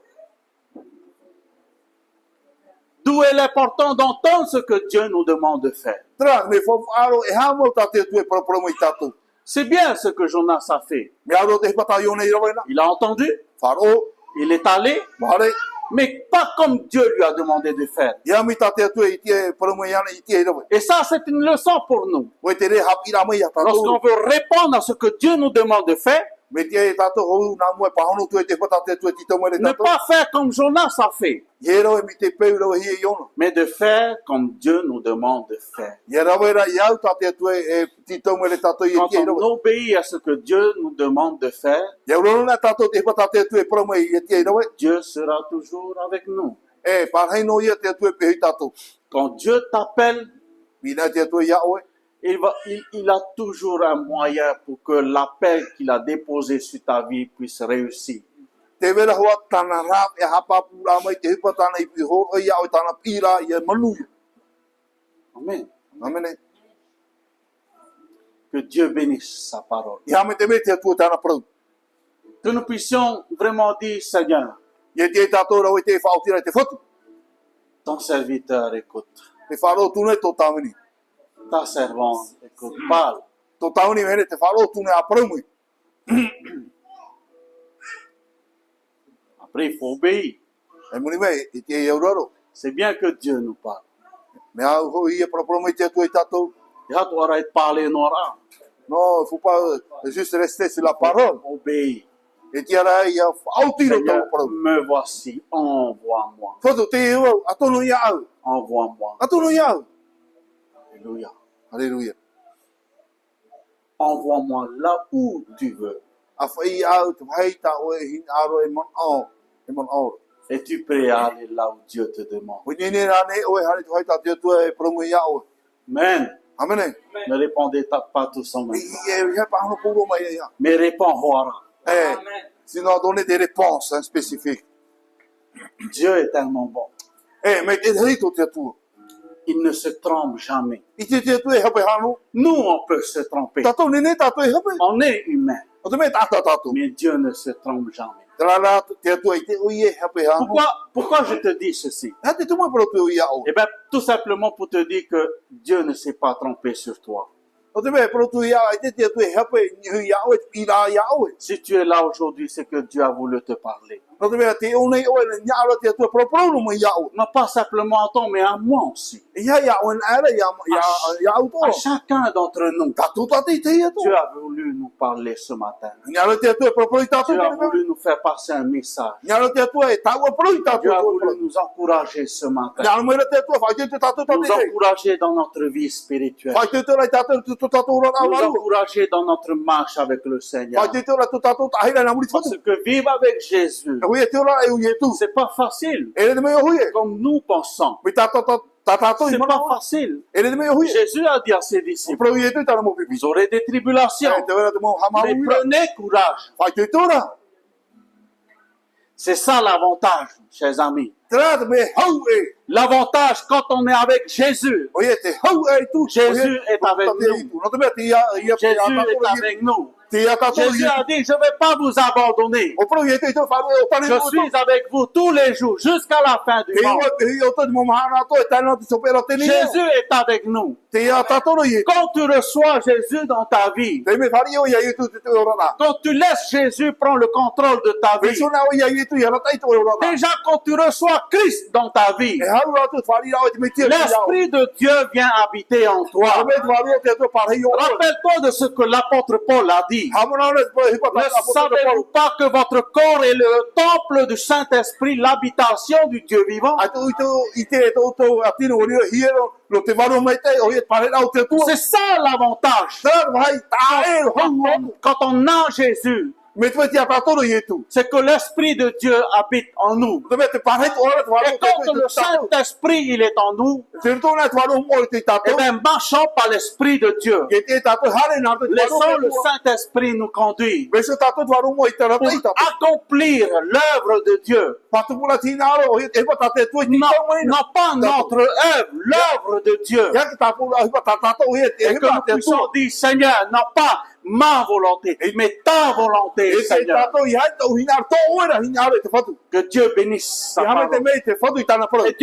D'où est l'important d'entendre ce que Dieu nous demande de faire. Tra, me whawaro e hamo ta te atua e parau mo i tātou. C'est bien ce que Jonas a fait. Me aro te hipata ione i rawa ina. Il a entendu, Wharo. il est allé, Whare. mais pas comme Dieu lui a demandé de faire. Ia mi ta te atua i te parau mo iana i te e rawa. Et ça, c'est une leçon pour nous. Oe te re hapi ra mai a Lorsqu'on tātou. veut répondre à ce que Dieu nous demande de faire, Me te e tātou hou nā mua pahono tu e te hipata te atua ti tau mere ne tātou. pas faire comme Jonas a fait, Ie rawa mi te peu rawa hi e iona. mais de faire comme Dieu nous demande de faire. Ia rawa era iau ta te atua e ti tau mere tātou i Quand te e on rawa. obéit à ce que Dieu nous demande de faire, Ia roro na tātou te hipata te atua e parama i te e rawa. Dieu sera toujours avec nous. E parhai no ia te atua e pehi tātou. Quand Dieu t'appelle, Mina te atua ia oe. il a toujours un moyen pour que l'appel qu'il a déposé sur ta vie puisse réussir. Te vera hoa tana rāp e hapa pūra mai te hipata na i pi horo ia o tana pira i e manuia. Amen. Amene. Que Dieu bénisse sa parole. Ia me te me te atua tana parau. Que nous puissions vraiment dire, Seigneur, Ia te e tātou rawa i te whaotira i te whatu. ton serviteur écoute, Te wharo tūne tō tāwini. ta servante écoute, parle. Tō tāwini mene te wharo tūne a parau mai. Après, il faut obéir. E muni mei i te e auraro. C'est bien que Dieu nous parle. Me au ho ia parapara mai te atua i tātou. Il doit arrêter de parler nos rangs. Non, il faut pas juste rester sur la parole. Obéir. E te ara ia whaotiro tau Seigneur, parau. me voici, envoie-moi. Whatu te e au, atono ia au. Envoie-moi. Atono ia au. Alléluia. Alléluia. Envoie-moi là où tu veux. A whai au, te whai ta oe hin aro e mon au. E mon au. Es-tu prêt à aller là où Dieu te demande? Oi nene rane oe hare te whai ta te atua e promo ia oe. Amen. Amene. Ne répondez pas tous en même I temps. e ia pahano puro mai ia. Mais réponds, Hora. Eh, sinon donner des réponses spécifiques. Dieu est tellement bon. Eh, mais te hei tō te atua. il ne se trompe jamais. I te te tue hape hano. Nous, on peut se tromper. Tatou nene tatou e hape. On est humain, O te me tata tatou. mais Dieu ne se trompe jamais. Tara te tue i te ui e hape hano. Pourquoi je te dis ceci? Ha te tumai paro tue ui au. Eh bien, tout simplement pour te dire que Dieu ne s'est pas trompé sur toi. O te me paro tue ia i te tue hape ui au e i la ia au e. Si tu es là aujourd'hui, c'est que Dieu a voulu te parler. O te me te o nei o e nya ala te tue paro paro no mai ia au. Non pas simplement à toi, mais à moi aussi. Ia ia o en ala ia au À to. chacun d'entre nous. Tatou tati te ia to. Dieu a voulu nous parler ce matin. Nya ala te tue paro paro i tatou. Dieu a voulu nous faire passer un message. Nya ala te tue tau paro i Dieu a tatou. voulu nous encourager ce matin. Nya ala mai te tue fa te tatou Nous tati. encourager dans notre vie spirituelle. Fa te tue la tatou tu tatou ora Nous au. encourager dans notre marche avec le Seigneur. Fa te tue la tu tatou tahira na muri Parce fatu. que vivre avec Jésus, Hui e te ora e ui e tu. c'est pas facile. Ele me hui e. Comme nous pensons. Mi tatou i C'est mana. pas facile. Ele me hui e. Jésus a dit à ses disciples, Pro i e tu tara mo pipi. vous aurez des tribulations, E te vera te mo hama mais ui. prenez courage. Fa te tue ora. C'est ça l'avantage, chers amis. Tera te me hau e. L'avantage quand on est avec Jésus. O ie te hau e tu. Jésus est avec nous. No te me te ia Jésus est avec nous. te ia tatou i. Jésus a dit, je ne vais pas vous abandonner. O pro i e te to faru o tani. Je suis avec vous tous les jours jusqu'à la fin du Te monde. ia te ia o tani mo mahana to e tana te sopera te ni. Jésus est avec nous. Te ia tatou i. Quand tu reçois Jésus dans ta vie, Te me fari o ia i tu te ora na. quand tu laisses Jésus prendre le contrôle de ta vie, Veso na o ia i tu ia tai to ora na. déjà quand tu reçois Christ dans ta vie, E haru atu fari ra o te me tia. l'Esprit de Dieu vient habiter en toi. Me fari o te to parei o. Rappelle-toi de ce que l'apôtre Paul a dit. Hamona o po hipa Ne savez-vous pas que votre corps est le temple du Saint-Esprit, l'habitation du Dieu vivant? Atu i te to atino o hiero lo te varu mai te o ia pare ra o te tu. C'est ça l'avantage. Sa vai ta e ho. Quand on a Jésus, Me te tia tatou i tu. c'est que l'Esprit de Dieu habite en nous. Te me te pare to ora to Et quand le Saint-Esprit il est en nous, Te to na to varu mo te eh tatou. bien, marchons par l'Esprit de Dieu. Ke te tatou hare na te Laissons le Saint-Esprit nous conduire Veso tatou varu mo i te ra pour tai tatou. accomplir l'œuvre de Dieu. Patu pula tina ro e pa tate tu ni Non, ko mai na. non pas notre œuvre, l'œuvre de Dieu. Ya ki tapu la hipa tatou e te Et que nous puissions dire, Seigneur, non pas ma volonté, mais ta volonté, E se Seigneur. tatou i hai tau hinar to ora hinar te fatu. Que Dieu bénisse sa E hame te parole. me te fatu i tana pro. Et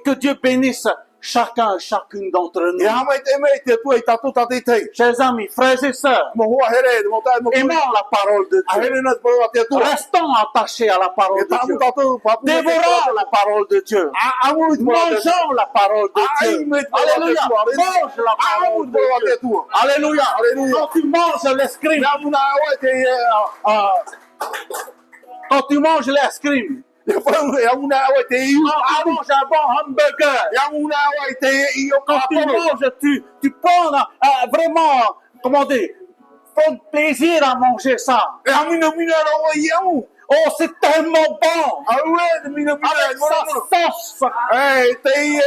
que Dieu bénisse chacun, chacune d'entre E nous. hame te me te tu i tatou tate te. Chers amis, frères et sœurs, Mo hoa here mo tai mo. aimons la parole de A Dieu. here na pro te tu. Restons attachés à la parole E de tapu Dieu. tatou papu. Dévorons la parole de Dieu. A amu mo. Mangeons la parole de Ai Dieu. me te. Alléluia. Mange la parole de Dieu. tu. Alléluia. Alléluia. Quand tu manges l'escrime, Ya muna o te quand tu manges l'escrime, ya muna o te i. quand tu manges un bon hamburger, Ya muna o te i o quand tu manges, tu prends vraiment, comment dire, prends plaisir à manger ça. E amina mina ro i au. Oh, c'est tellement bon. Aue mina Avec sa sauce. Eh, te i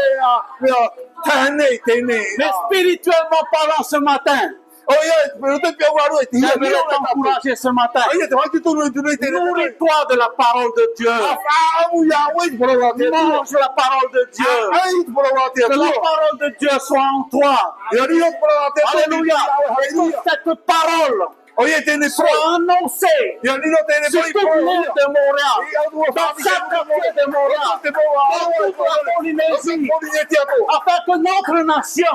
tane tene. Mais spirituellement parlant ce matin, Oh yeah, pero te pia waru te ia j'aimerais t'encourager ce matin. Ai te vai tu no tu te. Nourris-toi de la parole de Dieu. Amu ya wait por la te. Mange la parole de Dieu. Ai por la te. Que la parole de Dieu soit en toi. Ya rio por la te. Alléluia. Et que cette parole Oye, tene pro. soit annoncée Ya ni no tene sur toute l'île de Montréal, dans chaque quartier de Montréal, dans toute la Polynésie, afin que notre nation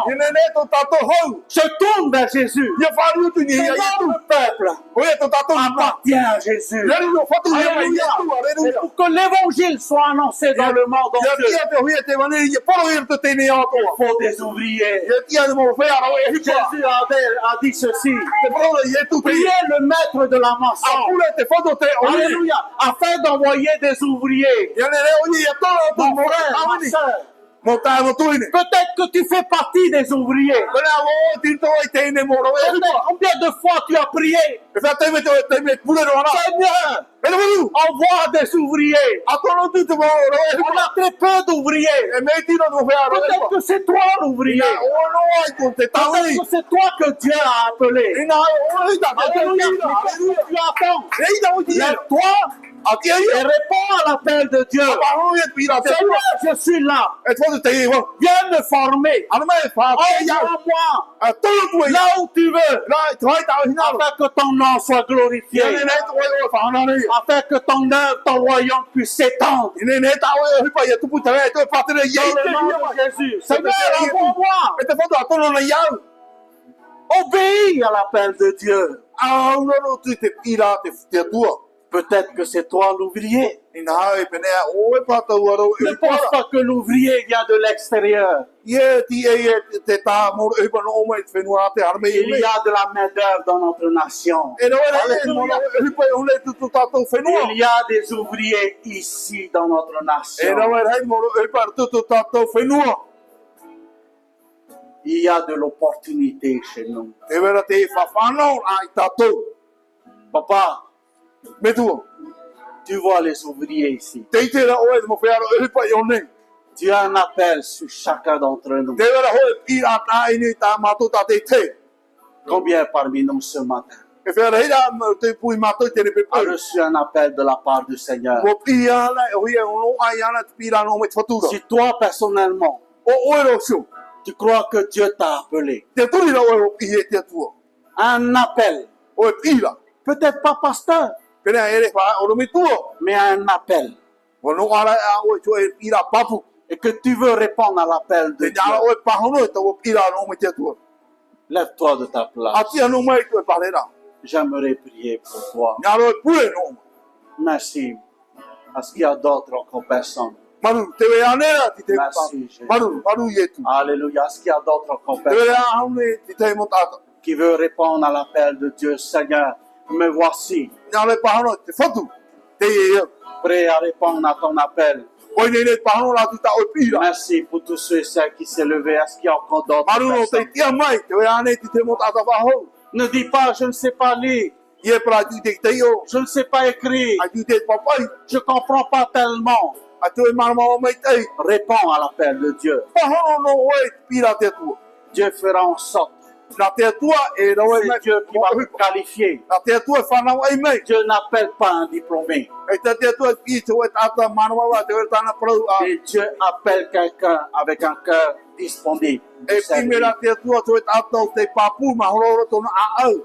se tourne vers Jésus. Que notre peuple appartient à Jésus. Alléluia. Et pour que l'évangile soit annoncé dans le monde entier, il faut des ouvriers. Jésus a dit ceci. Priez le maître de la moisson. Alléluia. Afin d'envoyer des ouvriers. Mon frère, ma sœur, peut-être que tu fais partie des ouvriers. Peut-être combien de fois tu as prié, Seigneur, envoie des ouvriers. On a très peu d'ouvriers. Peut-être que c'est toi l'ouvrier. Peut-être que c'est toi que Dieu a appelé. Alléluia. Tu attends. Lève-toi Atia Et ia. réponds à l'appel de Dieu. Pahono ia pira te Seigneur, tua. je suis là. E twa te ia. Viens me former. Ana mai fa te ia. Envoie-moi A tolu tu ia. là où tu veux. Ra toi ta hina. Afin que ton nom soit glorifié. Ia ne to ia fa ana nei. Afin que ton œuvre, ton royaume puisse s'étendre. Ine ne ta ia hipa ia tupu te ia to pa te ia. Dans le nom de Jésus. Seigneur, envoie-moi. E te foto atono na ia. Obéis à l'appel de Dieu. A no no tu te pira te tua. Peut-être que c'est toi l'ouvrier. Ina e penea o e pata uaro Ne e pense para. pas que l'ouvrier vient de l'extérieur. Ie ti e te ta mo e pano o mai whenua te arme i Il ule. y a de la main-d'œuvre dans notre nation. E no e mo e pa o le tu tatou whenua. Il y a des ouvriers ici dans notre E nation. no e mo e pa tu tatou whenua. Il y a de l'opportunité chez nous. E vera te whawhanau ai tatou. Papa, Me tua. tu vois les ouvriers ici. Te ite ra o e mo whearo e pa i o nei. Tu as un appel sur chacun d'entre nous. Te vera ho e pira ta ini ta matou ta te te. Combien parmi nous ce matin E vera hira te pui matou te ne pe a pai. reçu un appel de la part du Seigneur? Mo pia ana e hui e ono ai ana te pira no me te whatura. Si toi, personnellement, O e ro sio. tu crois que Dieu t'a appelé, Te turi ra o e o pie te tua. un appel, O e pira. peut-être pas pasteur, Pena ere wha o mi tua. mais un appel, O no ara a o tu e pira papu. et que tu veux répondre à l'appel de Te nara Dieu, o e pahono e tau pira no me te tua. lève-toi de ta place. Ati anu mai tu e parera. J'aimerais prier pour toi. Nara e pure no. Merci. Est-ce qu'il y a d'autres encore personnes? Maru te ve anera ti te Merci, Jésus. Maru yetu. Alléluia. Est-ce qu'il y a d'autres encore Te ve personnes haune ti te mo tata. qui veulent répondre à l'appel de Dieu? Seigneur, me voici, Nara e pahono te fatu. Te ye. prêt à répondre à ton appel. O ne ne pahono la tu ta o pira. Merci pour tous ceux et celles qui s'est levé. Est-ce qu'il y a encore d'autres Maru no te personnes? tia mai te ve ane ti te mo tata paho. Ne dis pas, je ne sais pas lire, Ye pra ti te yo. je ne sais pas écrire, A ti te papai. je ne comprends pas tellement. A tu e marama o mai te. Réponds à l'appel de Dieu. Pahono no o e pira te tua. Dieu fera en sorte. Na te tua e no e C'est mai. Dieu qui va te qualifier. Na te tua e whanau ai mai. Dieu n'appelle pas un diplômé. E te tua pi te o tata manawa wa te o tana prau a. Et Dieu appelle quelqu'un avec un cœur disponible. de E servir. primera te tua te o tata te papu ma hororo tona a au.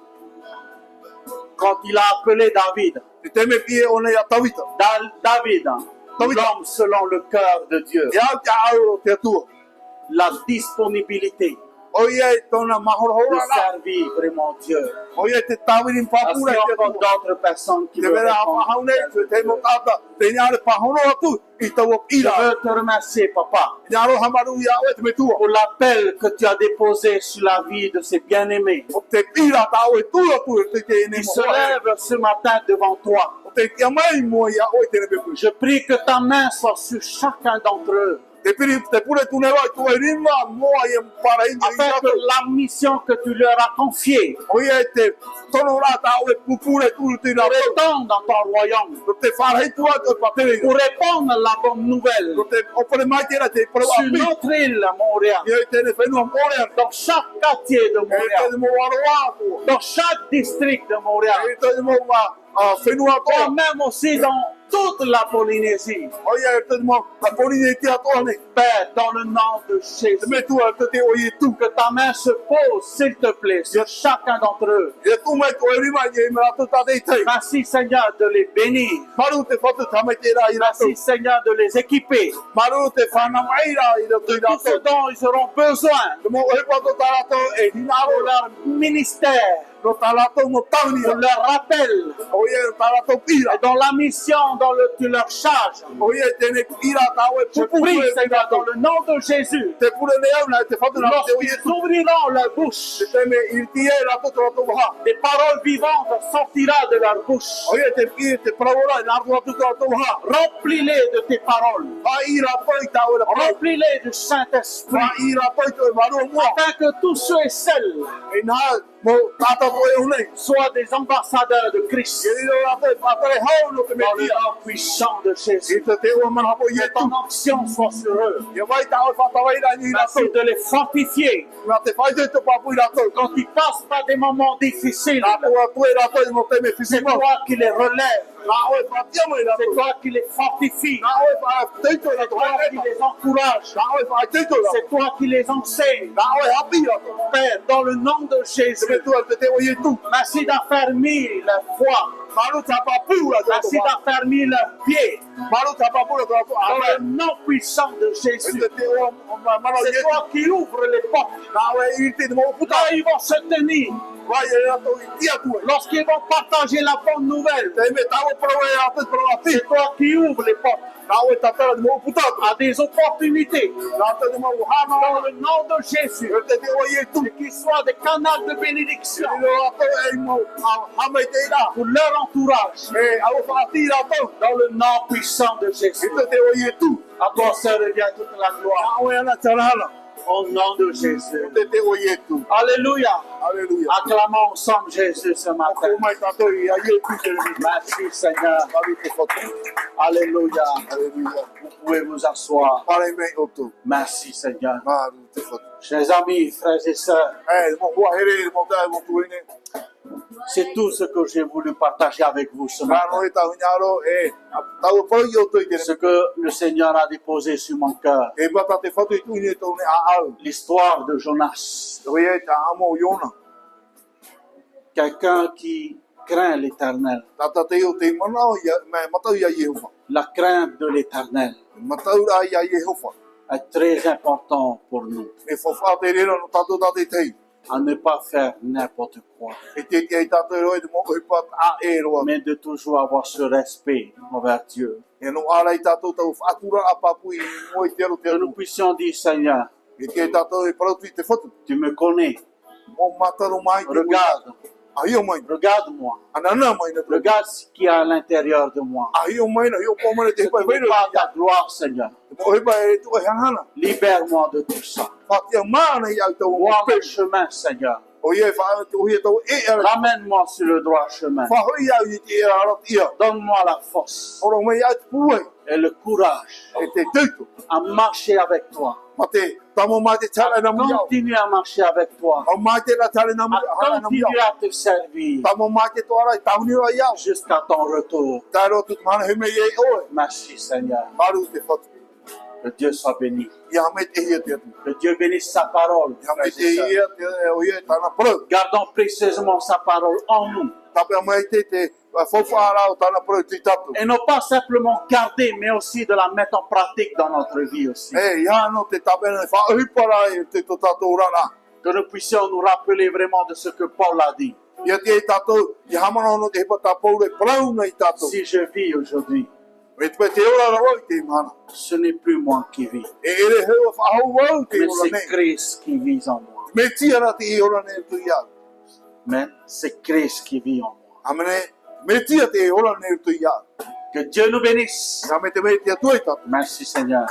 Quand il a appelé David, Te me pie o nei a tawita. David, l'homme selon le cœur de Dieu, Ia te au te tua. la disponibilité O ia e tona ma de hororo la. servir vraiment Dieu. O ia te tawirin Parce papu qu'il y la a te encore tua. d'autres personnes qui Te veulent vera a répondre. mahaune te mo tata. Te nyare pahono atu. I te o Je pira. veux te remercier, Papa, Nyaro hamaru ia o te me tua. pour l'appel que tu as déposé sur la vie de ces bien-aimés O te pira ta o e tua tu te te ne qui mo. se lèvent ce matin devant toi. O te kia mai mo ia o te ne pepu. Je prie que ta main soit sur chacun d'entre eux, Te piri te pure tu ne vai tu e rima mo ai para ingi. afin que la mission que tu leur as confiée O ia te tono la ta o e pupure tu te na. pour étendre dans ton royaume, O te wharai tua te patere. pour répandre la bonne nouvelle O te opere mai te ra te pro sur api. notre île, Montréal, Ia te ne whenua morea. dans chaque quartier de E te Montréal, mo waroa. dans chaque district de Montréal, E te mo wa whenua et toa. même aussi dans toute la Polynésie. O ia te mo a porine te atoa ne. Père, dans le nom de Te Jésus, me tua te te o i tu. que ta main se pose, s'il te plaît, sur chacun d'entre eux. Ia tu mai tu e rima i me rato ta te te. Merci, Seigneur, de les bénir. Maru te whatu tamai te ra i rato. Merci, Seigneur, de les équiper Maru te whana mai ra i rato i de tout ce rato. dont ils auront besoin Te mo e pato ta rato e pour hinaro la. leur ministère, No ta rato mo tauni. pour leur rappel, O ia ta rato pira. et dans la mission dont tu leur charges. O ia te ne pira ta o e Je pupu. prie, Seigneur, dans le nom de Jésus, Te pure ne au na te whatu na te o i lorsqu'ils ouvriront leur bouche, Te me irti e rato te rato waha. des paroles vivantes sortiront de leur bouche. O ia te pire te praora na rato te rato waha. Remplis-les de tes paroles. Pa i rato i ta o e rato. Remplis-les du Saint-Esprit, Pa i rato i te e maru mua. afin que tous ceux et celles E nā mo tata to e unei. soient des ambassadeurs de Christ. E riro rato e patare hau no te me Dans le tia. nom puissant de E Jésus. te te o mana hapo i Que e tu. ton onction soit sur eux. E vai ta o whatawai ra ni rato. Merci de les fortifier Nga te whai te papu i rato. quand ils passent par des moments difficiles. Rato a tu e rato i mo te me C'est whiwhima. toi qui les relèves. C'est toi qui les fortifies. C'est toi qui les encourages. C'est toi qui les enseignes. Père, dans le nom de Jésus, merci d'affermir la foi. Merci d'affermir leurs pieds. Dans le nom puissant de Jésus. C'est toi qui ouvres les portes. Là, ils vont se tenir. Lorsqu'ils vont partager la bonne nouvelle, c'est toi qui ouvres les portes à des opportunités. Dans le nom de Jésus, qu'ils soient des canaux de bénédiction pour leur entourage. Dans le nom puissant de Jésus. À toi seul revient toute la gloire. Au nom de Jésus. Alléluia. Acclamons ensemble Jésus ce matin. Merci Seigneur. Alléluia. Vous pouvez vous asseoir. Merci Seigneur. Chers amis, frères et sœurs, c'est tout ce que j'ai voulu partager avec vous ce matin. Ce que le Seigneur a déposé sur mon cœur. L'histoire de Jonas. Quelqu'un qui craint l'Éternel. La crainte de l'Éternel est très important pour nous. À ne pas faire n'importe quoi, mais de toujours avoir ce respect envers Dieu. Que nous puissions dire, Seigneur, tu me connais. Regarde-moi. Regarde ce qu'il y a à l'intérieur de moi. Ce qui n'est pas ta gloire, Seigneur. Libère-moi de tout ça. Vois le chemin, Seigneur. Ramène-moi sur le droit chemin. Donne-moi la force et le courage à marcher avec toi. Continue à marcher avec toi. Continue à te servir jusqu'à ton retour. Merci Seigneur. Que Dieu soit béni. Que Dieu bénisse sa parole. Gardons précieusement sa parole en nous. Et non pas simplement garder, mais aussi de la mettre en pratique dans notre vie aussi. Que nous puissions nous rappeler vraiment de ce que Paul a dit. Si je vis aujourd'hui, ce n'est plus moi qui vis, mais c'est Christ qui vit en moi. Mais c'est Christ qui vit en moi. Que Dieu nous bénisse. Merci Seigneur.